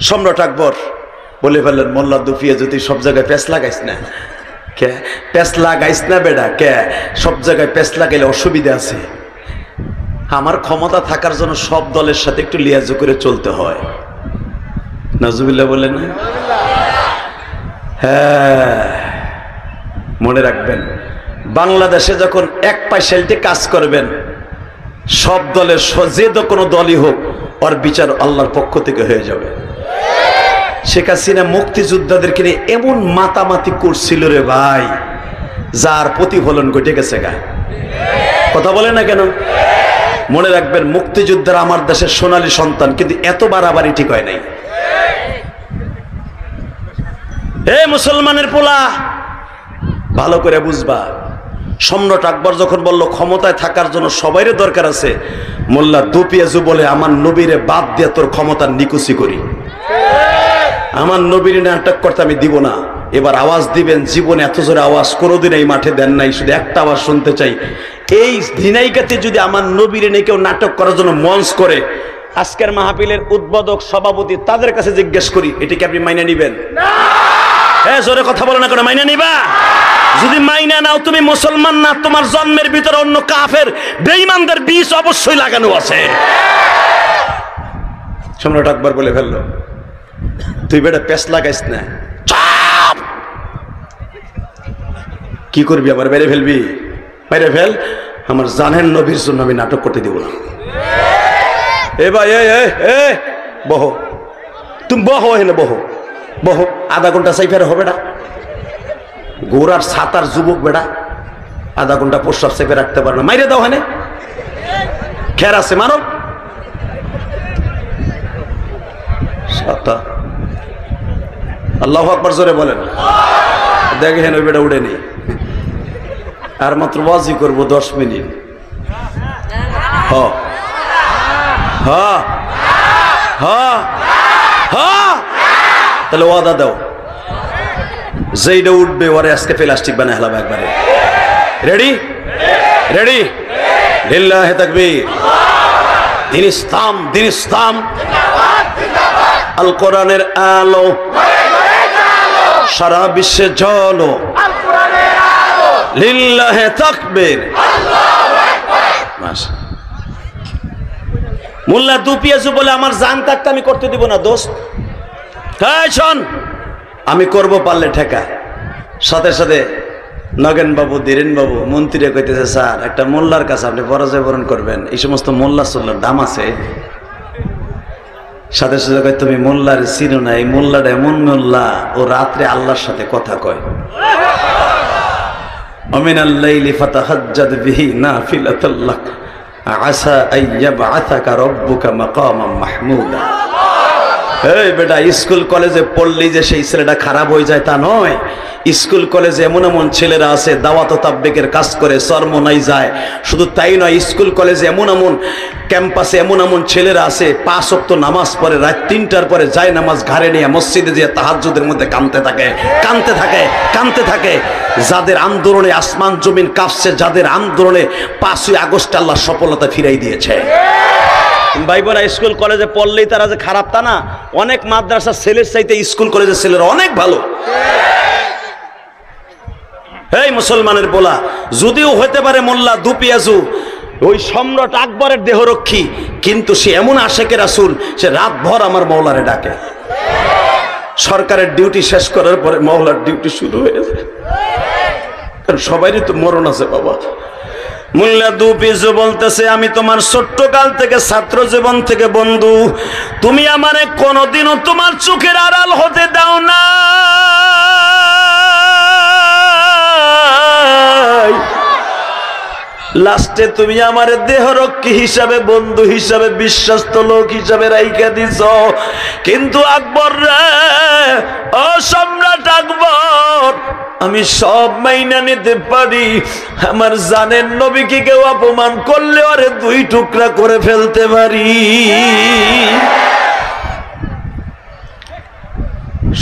সম্রাট আকবর বলে ফেললেন, মোল্লা দুফিয়া যদি সব জায়গায় পেঁচ লাগাইস না। কে পেঁচ লাগাইস না বেডা? কে সব জায়গায় পেঁচ লাগাইলে অসুবিধা আছে। আমার ক্ষমতা থাকার জন্য সব দলের সাথে একটু লিয়াজ করে চলতে হয়। নাজুবিল্লাহ বলেন না? হ্যাঁ, মনে রাখবেন, বাংলাদেশে যখন এক পাইসাইলটি কাজ করবেন, সব দলের যে কোনো দলই হোক, ওর বিচার আল্লাহর পক্ষ থেকে হয়ে যাবে। শেখ হাসিনা মুক্তিযোদ্ধাদেরকে নিয়ে এমন মাতামাতি করছিল রে ভাই, যার প্রতিফলন ঘটে গেছে গা। কথা বলে না কেন? মনে রাখবেন, মুক্তিযোদ্ধারা আমার দেশের সোনালী সন্তান, কিন্তু এত বাড়াবাড়ি ঠিক হয় নাই। এ মুসলমানের পোলা, ভালো করে বুঝবা, সম্রাট আকবর যখন বলল ক্ষমতায় থাকার জন্য সবাইরে দরকার আছে, মোল্লা দুপিয়াজু বলে, আমার নবীরে বাদ দিয়ে তোর ক্ষমতার নিকুচি করি। আমার নবীর নাটক করতে আমি দিব না। এবার আওয়াজ দিবেন, জীবনে এত জোরে আওয়াজ কোনোদিন এই মাঠে দেন নাই, শুধু একটা আওয়াজ শুনতে চাই। এই ধিনাইকাতে যদি আমার নবীরে নিয়ে কেউ নাটক করার জন্য মঞ্চ করে, আজকের মাহফিলের উদ্বোধক সভাপতি তাদের কাছে জিজ্ঞেস করি, এটাকে আপনি মাইনে নিবেন? হ্যাঁ, জোরে কথা বলো না, করে মাইনে নিবা? যদি মাইনা নাও, তুমি মুসলমান না, তোমার জন্মের ভিতরে অন্য কাফের বেঈমানদের বীজ অবশ্যই লাগানো আছে। সম্রাট আকবর বলে ফেললো, তুই বেটা পেঁচ লাগাইস না। কি করবি? আবার মেরে ফেলবি? মেরে ফেল, আমার জানেন নবীর জন্য আমি নাটক করতে দিব না। এ ভাই, এ বহো, তুমি বহো, এনে বহো, বহো। আধা ঘন্টা সাইফার হবে না? গোড়ার ছাতার যুবক বেড়া আধা ঘন্টা প্রস্রাব চেপে রাখতে পারে না, মাইরে দাও। হানে খের আছে, মানো। আল্লাহু আকবার জোরে বলেন। দেখেন ওই বেটা উড়ে নেই, আর মাত্র ওয়াজি করবো 10 মিনিট। তাহলে ওয়াদা দাও, যেইটা উঠবে ওরে আজকে প্লাস্টিক বানায় হলাম একবারে। রেডি? রেডি? লিল্লাহি তাকবীর। দিন ইসলাম, দিন ইসলাম, আল কোরআনের আলো সারা বিশ্বে জ্বলো, লিল্লাহি তাকবীর। মোল্লা দুপিয়াজু বলে, আমার জান থাকতে আমি করতে দিব না দোস্ত। তাই শোন, আমি করব পারলে ঠেকা। সাথে সাথে নগেন বাবু, ধীরেন বাবু মন্ত্রী কইতেছে, স্যার একটা মোল্লার কাছে আপনি পরাজয় বরণ করবেন, এই সমস্ত মোল্লা সোল্লার দাম আছে। সাথে সাথে কয়, তুমি মোল্লার চিনো না, এই মোল্লাটা এমন মোল্লা, ও রাত্রে আল্লাহর সাথে কথা কয়। আমিনাল লাইলি ফাতাহাজ্জাদ বিহি নাফিলাতাল লাক আসা আইয়াবআসাকা রাব্বুকা মাকামান মাহমুদা। এই বেটা, স্কুল কলেজে পড়লেই যে সেই ছেলেটা খারাপ হয়ে যায় তা নয়। স্কুল কলেজে এমন এমন ছেলেরা আছে দাওয়াত ও তাবলীগের কাজ করে, চরমনাই যায়। শুধু তাই নয়, স্কুল কলেজে এমন এমন ক্যাম্পাসে এমন এমন ছেলেরা আছে 5 ওয়াক্ত নামাজ পড়ে, রাত 3টার পরে যায় নামাজ ঘাড়ে নিয়ে মসজিদে যেয়ে তাহাজ্জুদের মধ্যে কাঁদতে থাকে, কাঁদতে থাকে, কাঁদতে থাকে। যাদের আন্দোলনে আসমান জমিন কাঁপছে, যাদের আন্দোলনে 5ই আগস্ট আল্লাহ সফলতা ফিরাই দিয়েছে। ভাই বোনা, স্কুল কলেজে পড়লেই তারা যে খারাপ তা না। অনেক মাদ্রাসার ছেলের চাইতে স্কুল কলেজের ছেলেরা অনেক ভালো। এই মুসলমানের পোলা, যদিও হতে পারে মোল্লা দুপিয়াজু, ওই সম্রাট আকবরের দেহরক্ষী, কিন্তু সে এমন আশেকে রাসূল, সে রাত ভর আমার মওলারে ডাকে। সরকারের ডিউটি শেষ করার পরে মওলার ডিউটি শুরু হয়ে যায়, কারণ সবারই তো মরণ আছে বাবা। মোল্লা দুপিয়াজু বলতেছে, আমি তোমার ছোট্ট কাল থেকে, ছাত্র জীবন থেকে বন্ধু, তুমি আমারে কোনোদিনও তোমার চোখের আড়াল হতে দাও না। লাস্টে তুমি আমার দেহরক্ষী হিসাবে, বন্ধু হিসাবে, বিশ্বস্ত লোক হিসাবে রাইখা দিছ। কিন্তু আকবর রে, ও সম্রাট আকবর, আমি সব মাইনা নিতে পারি, আমার জানের নবীকে কেউ অপমান করলে ওরে দুই টুকরা করে ফেলতে পারি।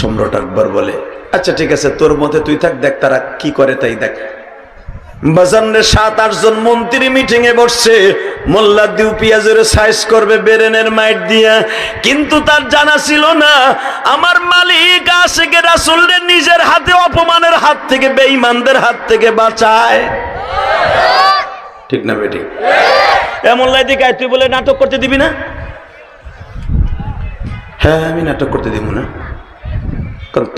সম্রাট আকবর বলে, আচ্ছা ঠিক আছে, তোর মতে তুই থাক, দেখ তারা কি করে তাই দেখ। বাজারে 7-8 জন মন্ত্রী মিটিং এ বসছে, মোল্লা দুপিয়াজের সাইজ করবে বেরেনের মাইট দিয়া, কিন্তু তার জানা ছিল না আমার মালিক আশিকে রাসূলের নিজের হাতে অপমানের হাত থেকে, বেঈমানদের হাত থেকে বাঁচায়। ঠিক না বেটি? এমন লাইদিকে তুই বলে নাটক করতে দিবি না? হ্যাঁ, আমি নাটক করতে দিব না, কারণ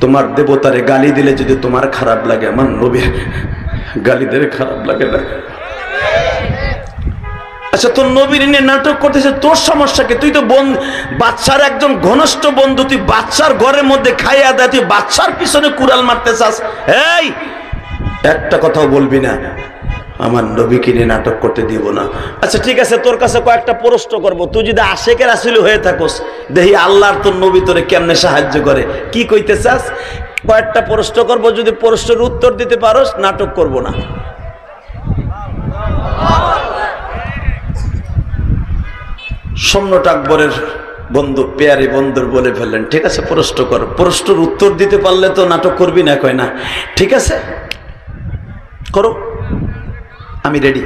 তোমার দেবতারে গালি দিলে যদি তোমার খারাপ লাগে, আমার নবীর গালি দিলে খারাপ লাগে না? আচ্ছা, তোর নবীর নিয়ে নাটক করতেছে, তোর সমস্যা কি? তুই তো বাচ্চার একজন ঘনিষ্ঠ বন্ধু, তুই বাচ্চার ঘরের মধ্যে খাইয়া দেয়, তুই বাচ্চার পিছনে কুড়াল মারতে চাস। এই একটা কথাও বলবি না, আমার নবীকে নিয়ে নাটক করতে দিব না। আচ্ছা ঠিক আছে, তোর কাছে কয়েকটা প্রশ্ন করব, তুই যদি আশেকে রাসূল হয়ে থাকস, দেখি আল্লাহর তোর নবী তোরে কেমনে সাহায্য করে। কি কইতে চাস? কয়েকটা প্রশ্ন করব, যদি প্রশ্নের উত্তর দিতে পারোস নাটক করব না। সম্রাট আকবরের বন্ধু, পেয়ারি বন্ধুর বলে ফেললেন, ঠিক আছে প্রশ্ন কর, প্রশ্নের উত্তর দিতে পারলে তো নাটক করবি না। কয় না, ঠিক আছে করো, আমি রেডি।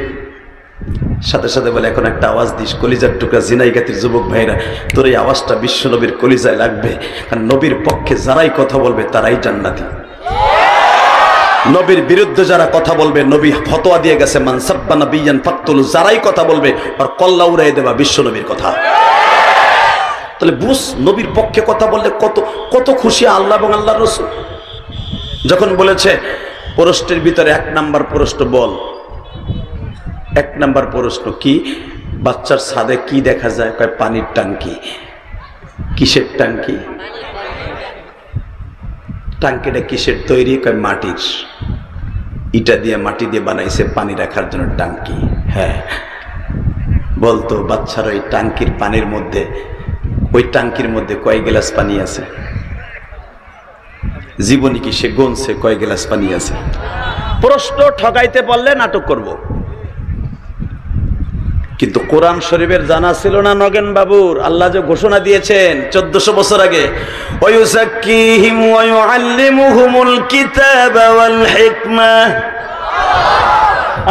সাথে সাথে বলে, এখন একটা আওয়াজ দিস, কলিজার টুকরা জিনাইগাতির যুবক ভাইরা, তোর এই আওয়াজটা বিশ্ব নবীর কলিজায় লাগবে, কারণ নবীর পক্ষে যারাই কথা বলবে তারাই জান্নাতি। নবীর বিরুদ্ধে যারা কথা বলবে, নবী ফতোয়া দিয়ে গেছে, মান সাব্বা নাবিয়ান ফাকতুলু, যারাই কথা বলবে আর কল্লা উড়াই দেবা বিশ্ব নবীর কথা। তাহলে বুঝ, নবীর পক্ষে কথা বললে কত কত খুশি আল্লাহ এবং আল্লাহর রাসূল। যখন বলেছে প্রশ্নের ভিতরে 1 নাম্বার প্রশ্ন বল, 1 নাম্বার প্রশ্ন কি? বাচ্চার ছাদে কি দেখা যায়? কয় পানির ট্যাঙ্কি। কিসের ট্যাঙ্কি? ট্যাঙ্কিটা কিসের তৈরি? কয় মাটির, ইটা দিয়ে, মাটি দিয়ে বানাইছে পানি রাখার জন্য ট্যাঙ্কি। হ্যাঁ, বলতো বাচ্চার ওই ট্যাঙ্কির পানির মধ্যে, ওই ট্যাঙ্কির মধ্যে কয় গ্লাস পানি আছে? জীবনী কি সে গনছে কয় গ্লাস পানি আছে? প্রশ্ন ঠকাইতে পারলে নাটক করব। কিন্তু কোরআন শরীফের জানা ছিল না নগেন বাবুর, আল্লাহ যে ঘোষণা দিয়েছেন 1400 বছর আগে, ওয়ায়ুযাক্কিহিম ওয়া ইউআল্লিমুহুমুল কিতাবা ওয়াল হিকমা,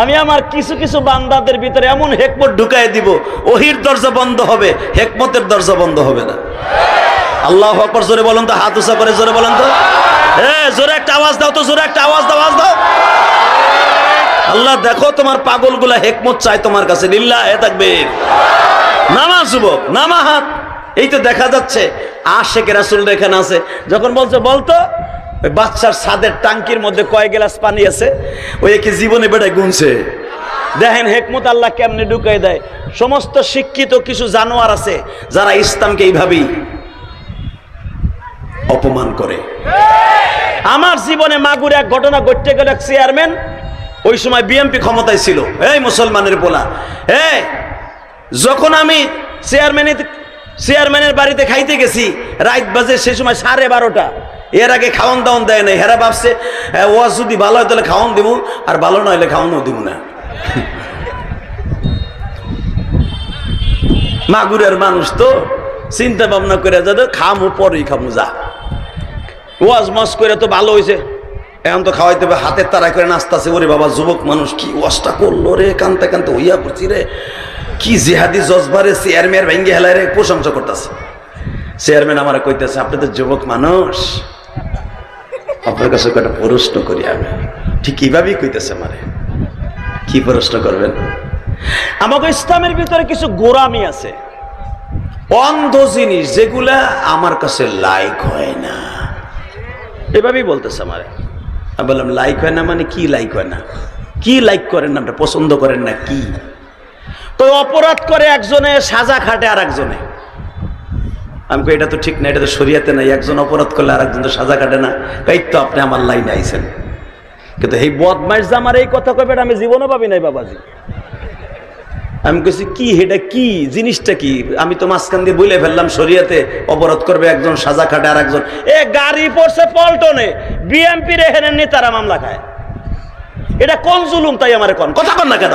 আমি আমার কিছু কিছু বান্দাদের ভিতরে এমন হিকমত ঢুকাই দিব, ওহির দরজা বন্ধ হবে, হিকমতের দরজা বন্ধ হবে না। আল্লাহু আকবার, জোরে বলেন তো, হাত উঁচা করে জোরে বলেন তো, জোরে একটা আওয়াজ দাও তো, জোরে একটা আওয়াজ দাও। আল্লাহ দেখো তোমার পাগলগুলা হিকমত চায় তোমার কাছে, লিল্লাহি তাকবীর। নামা যুবক, নামা হাত। এই তো দেখা যাচ্ছে আশিকে রাসূল এখানে আছে, যখন বলছে বলতো ওই বাচ্চার ছাদের ট্যাঙ্কির মধ্যে কয় গ্লাস পানি আছে, ওই কি জীবনে বেড়ায় গুনছে। দেখেন হিকমত আল্লাহ কেমনে ঢুকাই দেয়। সমস্ত শিক্ষিত কিছু জানোয়ার আছে যারা ইসলামকে এইভাবেই অপমান করে। আমার জীবনে মাগুরে এক ঘটনা ঘটতে গেল, এক চেয়ারম্যান, ওই সময় বিএনপি ক্ষমতায় ছিল। এই মুসলমানের বলা, যখন আমি চেয়ারম্যানের বাড়িতে খাইতে গেছি, রাত বাজে সে সময় 12:30, এর আগে খাওয়ান দাওয়ান দেয় নাই। হেরা ভাবছে ও যদি ভালো হয় তাহলে খাওয়ান দিব, আর ভালো না হলে খাওয়ানও দিব না। মাগুরের মানুষ তো চিন্তা ভাবনা করে যাদের খামু, পরেই খামু, যা ওয়াজ মজ করে তো ভালো হয়েছে, এখন তো খাওয়াইতে হবে, হাতের তারা করে নাচতেছে। ওরে বাবা, যুবক মানুষ কি ওয়াজটা করলো রে, কানতে কানতে হইয়া পড়ছি রে, কি জেহাদি জজবারে চেয়ারম্যান ভেঙ্গে হেলায় রে, প্রশংসা করতেছে। চেয়ারম্যান আমার কইতেছে, আপনি তো যুবক মানুষ, আপনার কাছে একটা প্রশ্ন করি আমি, ঠিক এইভাবেই কইতেছে মানে, কি প্রশ্ন করবেন? আমাকে ইসলামের ভিতরে কিছু গোরামি আছে, অন্ধ জিনিস, যেগুলা আমার কাছে লাইক হয় না, এভাবেই বলতেছে আমারে। আমি বললাম লাইক হয় না মানে কি লাইক হয় না? কি লাইক করেন না, আপনি পছন্দ করেন না কি? তো অপরাধ করে একজনে, সাজা খাটে আর একজনে। আমি কই এটা তো ঠিক না, এটা তো শরীয়তে নাই, একজন অপরাধ করলে আর একজন তো সাজা কাটে না। এই তো আপনি আমার লাইনে আইছেন, কিন্তু এই বদমাইশ যে আমার এই কথা কইবে আমি জীবনও ভাবি নাই বাবাজি। আমি কইছি কি এটা কি জিনিসটা কি? আমি তো মাঝখান দিয়ে বলে ফেললাম শরীয়তে অপরাধ করবে একজন, সাজা খাটে আর একজন। এ গাড়ি পড়ছে পল্টনে, বিএমপির এখানে নেতারা মামলা খায়, এটা কোন জুলুম? তাই আমার কোন কথা কন না কেন?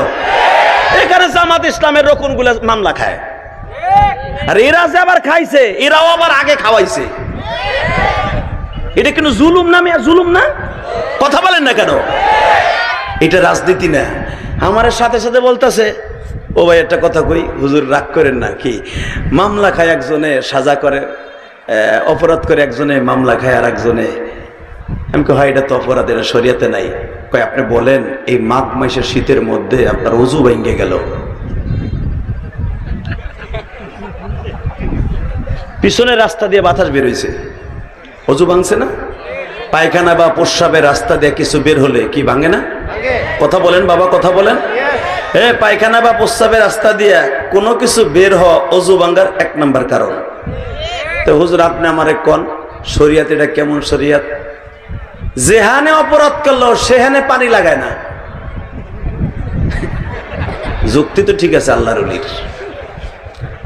এখানে জামাত ইসলামের রকুনগুলো মামলা খায়, আর এরা যে আবার খাইছে, এরাও আবার আগে খাওয়াইছে। এটা কিন্তু জুলুম না? মিয়া জুলুম না? কথা বলেন না কেন? এটা রাজনীতি না। আমার সাথে সাথে বলতেছে, ও ভাই একটা কথা কই, হুজুর রাগ করেন না, কি মামলা খায় একজনে, সাজা করে, অপরাধ করে একজনে, মামলা খায় আর একজনে। আমি কই হয় এটা তো অপরাধ, এটা শরীয়তে নাই। কই আপনি বলেন এই মাঘ মাসের শীতের মধ্যে আপনার ওযু ভেঙে গেল, পিছনের রাস্তা দিয়ে বাতাস বের হইছে, ওযু ভাঙছে না? পায়খানা বা প্রস্রাবের রাস্তা দিয়ে কিছু বের হলে কি ভাঙে না? কথা বলেন বাবা, কথা বলেন। পায়খানা বা প্রস্রাবের রাস্তা দিয়ে কোনো কিছু বের হওয়া ওযু ভাঙার এক নাম্বার কারণ। তো হুজুর আপনি আমারে কোন শরীয়ত এটা কেমন শরীয়ত? যেহানে অপরাধ করলো সেহানে পানি লাগায় না। যুক্তি তো ঠিক আছে আল্লাহর ওলির।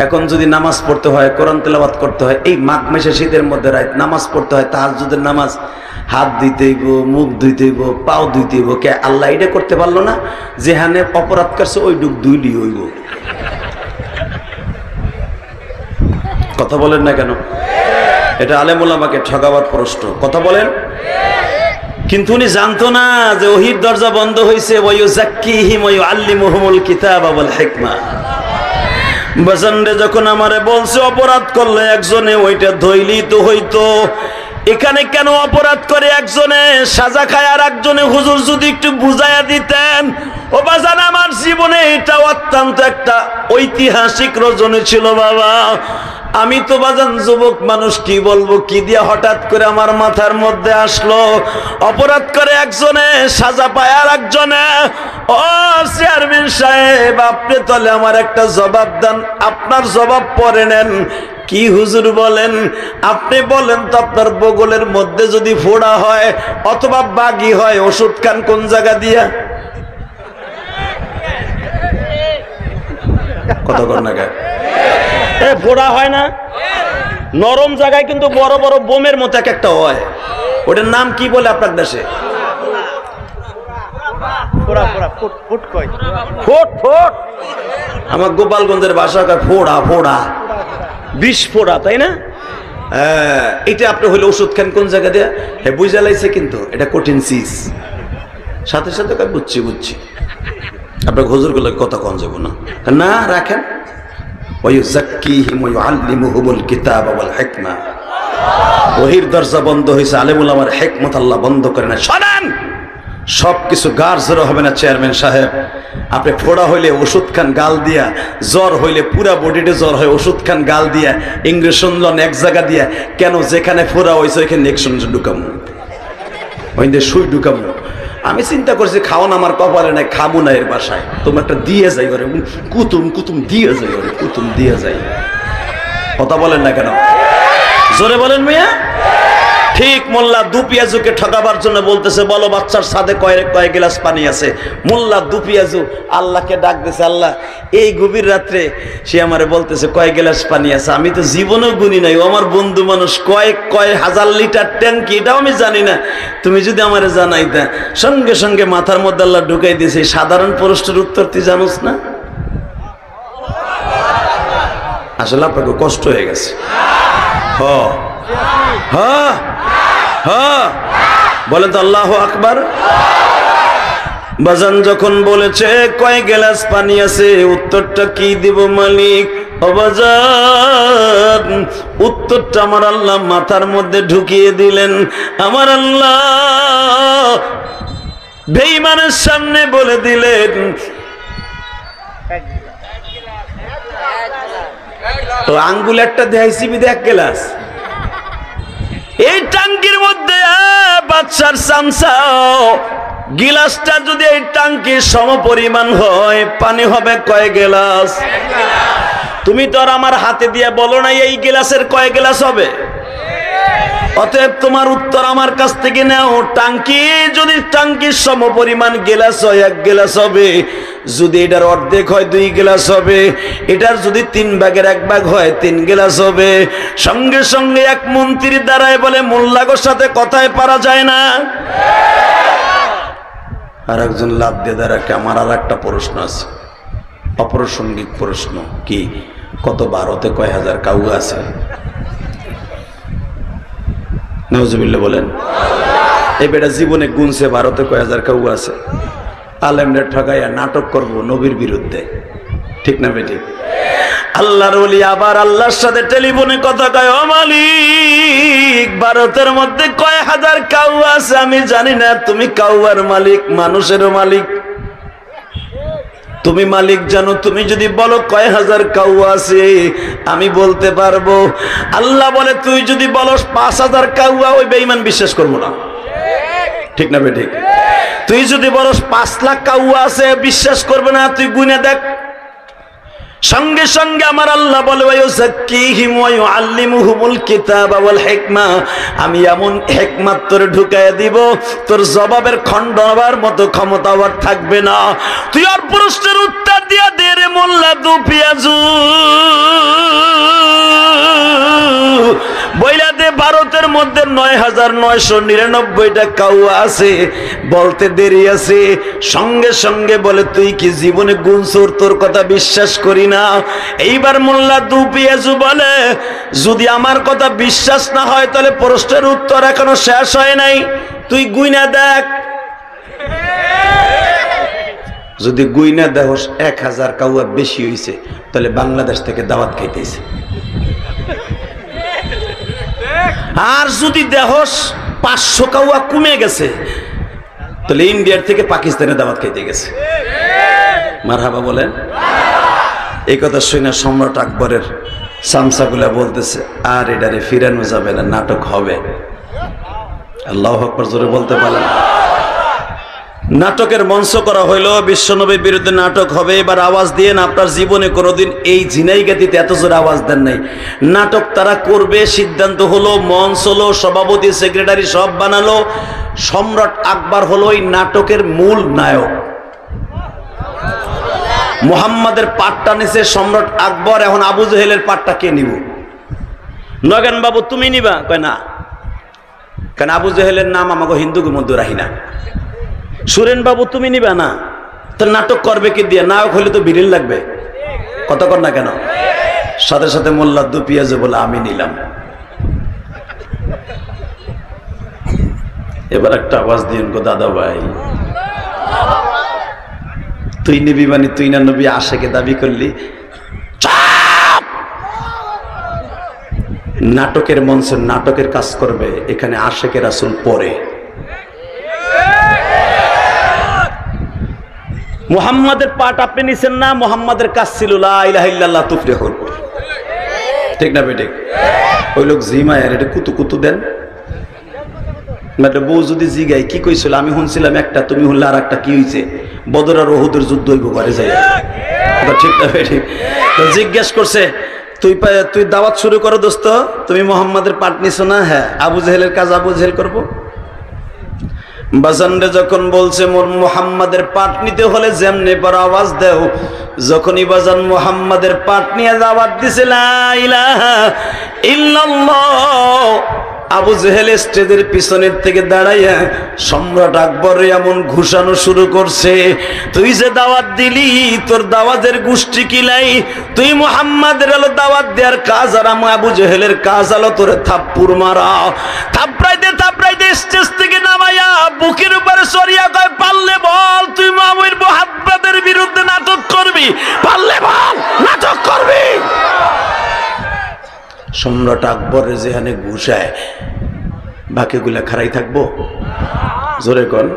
এখন যদি নামাজ পড়তে হয়, কোরআন তেলাওয়াত করতে হয়, এই মাঘ মাসে শীতের মধ্যে রাত নামাজ পড়তে হয়, তাহাজ্জুদের নামাজ, হাত ধুইতে হইব, মুখ ধুইতে হইব, পাও ধুইতে হইব, কে আল্লাহ এটা করতে পারলো না? যেখানে অপরাধ করছে ওই ডুক ধুইলি হইব। কথা বলেন না কেন? এটা আলেম ওলামাকে ঠকাবার প্রশ্ন। কথা বলেন। কিন্তু উনি জানতো না যে ওহির দরজা বন্ধ হয়েছে। ওয়ায়ুযাক্কিহিম ওয়া ইউআল্লিমুহুমুল কিতাবা ওয়াল হিকমা। বাজানরে যখন আমারে বলছে অপরাধ করলে একজনে, ওইটা ধইলি তো হইতো। এখানে কেন অপরাধ করে একজনে, সাজা খায় আর একজনে? হুজুর যদি একটু বুঝাইয়া দিতেন। ও বাজান আমার জীবনে এটা অত্যন্ত একটা ঐতিহাসিক রজনী ছিল বাবা। আমি তো বাজান যুবক মানুষ, কি বলবো, কি দিয়া হঠাৎ করে আমার মাথার মধ্যে আসলো অপরাধ করে একজনে, সাজা পায় আর একজনে। ও চেয়ারম্যান সাহেব, আপনি তাহলে আমার একটা জবাব দেন, আপনার জবাব পরে নেন। কি হুজুর বলেন? আপনি বলেন তো আপনার বগলের মধ্যে যদি ফোড়া হয় অথবা বাগি হয়, ওষুধ খান কোন জায়গা দিয়া? কত কর না গায় ফোড়া হয় না? নরম জায়গায় কিন্তু বড় বড় বোমের মতো এক একটা হয়। ওটার নাম কি বলে আপনার দেশে? আমার গোপালগঞ্জের ভাষা ফোড়া, ফোড়া, বিষ ফোড়া, তাই না? এটা আপনি হইলে ওষুধ খান কোন জায়গা দিয়ে? হ্যাঁ বুঝা লাইছে, কিন্তু এটা কঠিন চিজ। সাথে সাথে বুঝছি বুঝছি, আপনার হুজুরগুলো কথা কম যাব না, না রাখেন। ওয়ায়ুযাক্কিহিম ওয়া ইউআল্লিমুহুমুল কিতাবা ওয়াল হিকমা। ওহির দরজা বন্ধ হয়েছে, আলেম ওলামার হিকমত আল্লাহ বন্ধ করে না। শোনেন, সবকিছু গার জোর হবে না চেয়ারম্যান সাহেব। আপনি ফোড়া হইলে ওষুধ খান গাল দিয়া, জ্বর হইলে পুরা বডিতে জ্বর হয়, ওষুধ খান গাল দিয়া, ইংরেশন লন এক জায়গা দিয়া। কেন? যেখানে ফোড়া হয়েছে ওইখানে নেক্সন ঢুকামু, ওইখানে সুই ঢুকামু। আমি চিন্তা করছি খাওয়ান আমার কপালে নাই, খাবো না এর বাসায়, তোমার একটা দিয়ে যাই করে, কুতুম কুতুম দিয়ে যাই করে, কুতুম দিয়ে যাই। কথা বলেন না কেন? জোরে বলেন মিয়া। ঠিক মোল্লা দুপিয়াজুকে ঠকাবার জন্য বলতেছে, বলো বাচ্চার সাথে কয় গ্লাস পানি আছে? মোল্লা দুপিয়াজু আল্লাহকে ডাক দিছে, আল্লাহ এই গভীর রাত্রে সে আমারে বলতেছে কয় গ্লাস পানি আছে। আমি তো জীবনেও গুনি নাই, ও আমার বন্ধু মানুষ, কয় হাজার লিটার ট্যাঙ্কি এটাও আমি জানি না। তুমি যদি আমারে জানাইতা, সঙ্গে সঙ্গে মাথার মধ্যে আল্লাহ ঢুকাই দিয়েছে। সাধারণ প্রশ্নের উত্তর তুই জানোস না? আসলে আপনাকে কষ্ট হয়ে গেছে। হ্যাঁ বলেন তো আল্লাহু আকবার। বাজান যখন বলেছে কয় গ্লাস পানি আছে, উত্তরটা কি দিব মালিক? ও বাজান, উত্তরটা আমার আল্লাহ মাথার মধ্যে ঢুকিয়ে দিলেন। আমার আল্লাহ বেঈমানের সামনে বলে দিলেন, তো আঙ্গুল একটা দেখাইছি বিদে 1 গ্লাস। এই টাঙ্কির মধ্যে বাচ্চার চামচাও গিলাসটা যদি এই টাঙ্কির সমপরিমাণ হয়, পানি হবে কয় গ্লাস? তুমি তো আর আমার হাতে দিয়ে বলো না এই গ্লাসের কয় গ্লাস হবে। অতএব তোমার উত্তর আমার কাছ থেকে নাও। টাঙ্কি যদি টাঙ্কির সমপরিমাণ গ্লাস হয় 1 গ্লাস হবে, যদি এটার অর্ধেক হয় 2 গ্লাস হবে, এটার যদি 3 ভাগের 1 ভাগ হয় 3 গ্লাস হবে। সঙ্গে সঙ্গে এক মন্ত্রী দাঁড়ায় বলে, মোল্লাগোর সাথে কথায় পারা যায় না। আর একজন লাভ দিয়ে দাঁড়াকে, আমার আর একটা প্রশ্ন আছে, অপ্রাসঙ্গিক প্রশ্ন। কি? কত ভারতে কয় হাজার কাউ আছে? নাউজুবিল্লাহ বলেন। এই বেটা জীবনে গুনছে ভারতে কয় হাজার কাউ আছে। আলেমদের ঠকাইয়া নাটক করব নবীর বিরুদ্ধে, ঠিক না বেটি? আল্লাহর ওলি আবার আল্লাহর সাথে টেলিফোনে কথা কয়, ও মালিক, ভারতের মধ্যে কয় হাজার কাউ আছে আমি জানি না, তুমি কাউয়ার মালিক, মানুষেরও মালিক, তুমি মালিক জানো। তুমি যদি বলো কয় হাজার কাউ আছে আমি বলতে পারবো। আল্লাহ বলে, তুই যদি বলো 5000 কাউয়া, ওই বেঈমান বিশ্বাস করবো না, ঠিক না বেটি? তুই যদি বলো 5 লাখ কাউয়া আছে, বিশ্বাস করবে না, তুই গুনে দেখ। সঙ্গে সঙ্গে আমার আল্লাহ বলে, ওয়ায়ুযাক্কিহিম ওয়া ইউআল্লিমুহুমুল কিতাবা ওয়াল হিকমা, আমি এমন হিকমত তোরে ঢুকাইয়া দিব, তোর জবাবের খণ্ডনাবার মতো ক্ষমতা আর থাকবে না। তুই আর প্রশ্নের উত্তর দিয়া দে রে মোল্লা দু পিয়াজু, বইলা দে ভারতের মধ্যে 9999টা কাউয়া আছে, বলতে দেরি আছে। সঙ্গে সঙ্গে বলে, তুই কি জীবনে গুনছুর, তোর কথা বিশ্বাস করি না। এইবার মোল্লা দু পিয়াজু বলে, যদি আমার কথা বিশ্বাস না হয় তাহলে প্রশ্নের উত্তর এখনো শেষ হয় নাই, তুই গুইনা দেখ। যদি গুইনা দেখস 1000 কাউয়া বেশি হয়েছে, তাহলে বাংলাদেশ থেকে দাওয়াত খাইতেছে। আর যদি দেখস 500 কাউয়া কমে গেছে, তাহলে ইন্ডিয়ার থেকে পাকিস্তানে দাওয়াত খাইতে গেছে। মারহাবা বলেন। এই কথা শুনে সম্রাট আকবরের চামচাগুলা বলতেছে, আর এটারে ফিরানো যাবে না, নাটক হবে। আল্লাহু আকবার জোরে বলতে পারেন। নাটকের মঞ্চ করা হইলো, বিশ্বনবীর বিরুদ্ধে নাটক হবে। এবার আওয়াজ দিয়ে না, আপনার জীবনে কোনোদিন এই ঝিনাইগাতিতে এত জোরে আওয়াজ দেন নাই। নাটক তারা করবে, সিদ্ধান্ত হলো, মঞ্চ হলো, সভাপতি সেক্রেটারি সব বানালো। সম্রাট আকবর হলো এই নাটকের মূল নায়ক। মুহাম্মাদের পাটটা নিছে সম্রাট আকবর, এখন আবু জেহেলের পাটটা কে নিব? নগেন বাবু তুমি নিবা? কয় না, কেন আবু জেহেলের নাম আমাকে হিন্দুকে মধ্যে রাখি না। সুরেন বাবু তুমি নিবা না? তো নাটক করবে কি দিয়ে? নায়ক হলে তো বিড়িল লাগবে, কত কর না কেন? সাথে সাথে মোল্লা দু পিয়াজে বলে, আমি নিলাম। এবার একটা আওয়াজ দিয়েন গো দাদা ভাই, তুই নিবি মানে তুই না নবী আশেকে দাবি করলি? নাটকের মঞ্চে নাটকের কাজ করবে, এখানে আশেকে রাসূল পরে। মুহাম্মাদের পাঠ আপনি নিছেন না, মুহাম্মাদের কাজ ছিল লা ইলাহা ইল্লাল্লাহ তুফলিহুন, ঠিক না বেঠিক? ওই লোক জিমায়ার এটা কুতু কুতু দেন। মানে বউ যদি জিগাই কি কইছিল, আমি শুনছিলাম একটা, তুমি শুনলে আর একটা, কি হয়েছে? বদর আর উহুদের যুদ্ধ হইব ঘরে যাই, ঠিক না বেঠিক? তো জিজ্ঞেস করছে, তুই দাওয়াত শুরু করো দোস্ত, তুমি মুহাম্মাদের পাঠ নিছো না? হ্যাঁ। আবু জেহেলের কাজ আবু জেহেল করবো। বাজানরে যখন বলছে মুহাম্মাদের পাঠ নিতে হলে যেমনি পর আওয়াজ দেও, যখনই বাজান মুহাম্মাদের পাঠ নিয়ে দাওয়াত দিছে লা ইলাহা ইল্লাল্লাহ, আবু জেহেল স্টেজের পিছনের থেকে দাঁড়াইয়া সম্রাট আকবর এমন ঘুষানো শুরু করছে, তুই যে দাওয়াত দিলি তোর দাওয়াতের গোষ্ঠী কিলাই, তুই মুহাম্মাদের আলো দাওয়াত দেওয়ার কাজ আর আমি আবু জেহেলের কাজ আলো তোরে থাপ্পুর মারা। থাপড়াইতে স্টেজ থেকে নামাইয়া বুকের উপরে সরিয়া কয়, পারলে বল তুই মামুর মুহাম্মাদের বিরুদ্ধে নাটক করবি, পারলে বল নাটক করবি। সম্রাট আকবরের যেখানে ঘুষায় বাকিগুলা খাড়াই থাকবো? জোরে কন।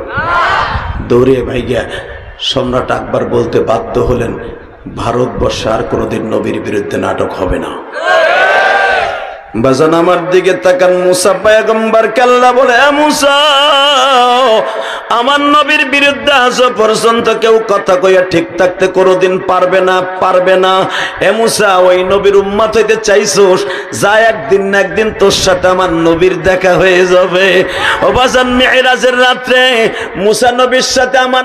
দৌড়ে ভাইগা সম্রাট আকবর বলতে বাধ্য হলেন, ভারতবর্ষে আর কোনোদিন নবীর বিরুদ্ধে নাটক হবে না। বাজান আমার দিকে তাকান, মুসা পয়গম্বর কাল্লা বলে, মুসা আমার নবীর বিরুদ্ধে আজ পর্যন্ত কেউ কথা কইয়া ঠিক থাকতে কোনোদিন পারবে না। এ মুসা ওই নবীর উম্মত হইতে চাইছোস, যা একদিন না একদিন তোর সাথে আমার নবীর দেখা হয়ে যাবে। ও বাজান মেরাজের রাত্রে মুসা নবীর সাথে আমার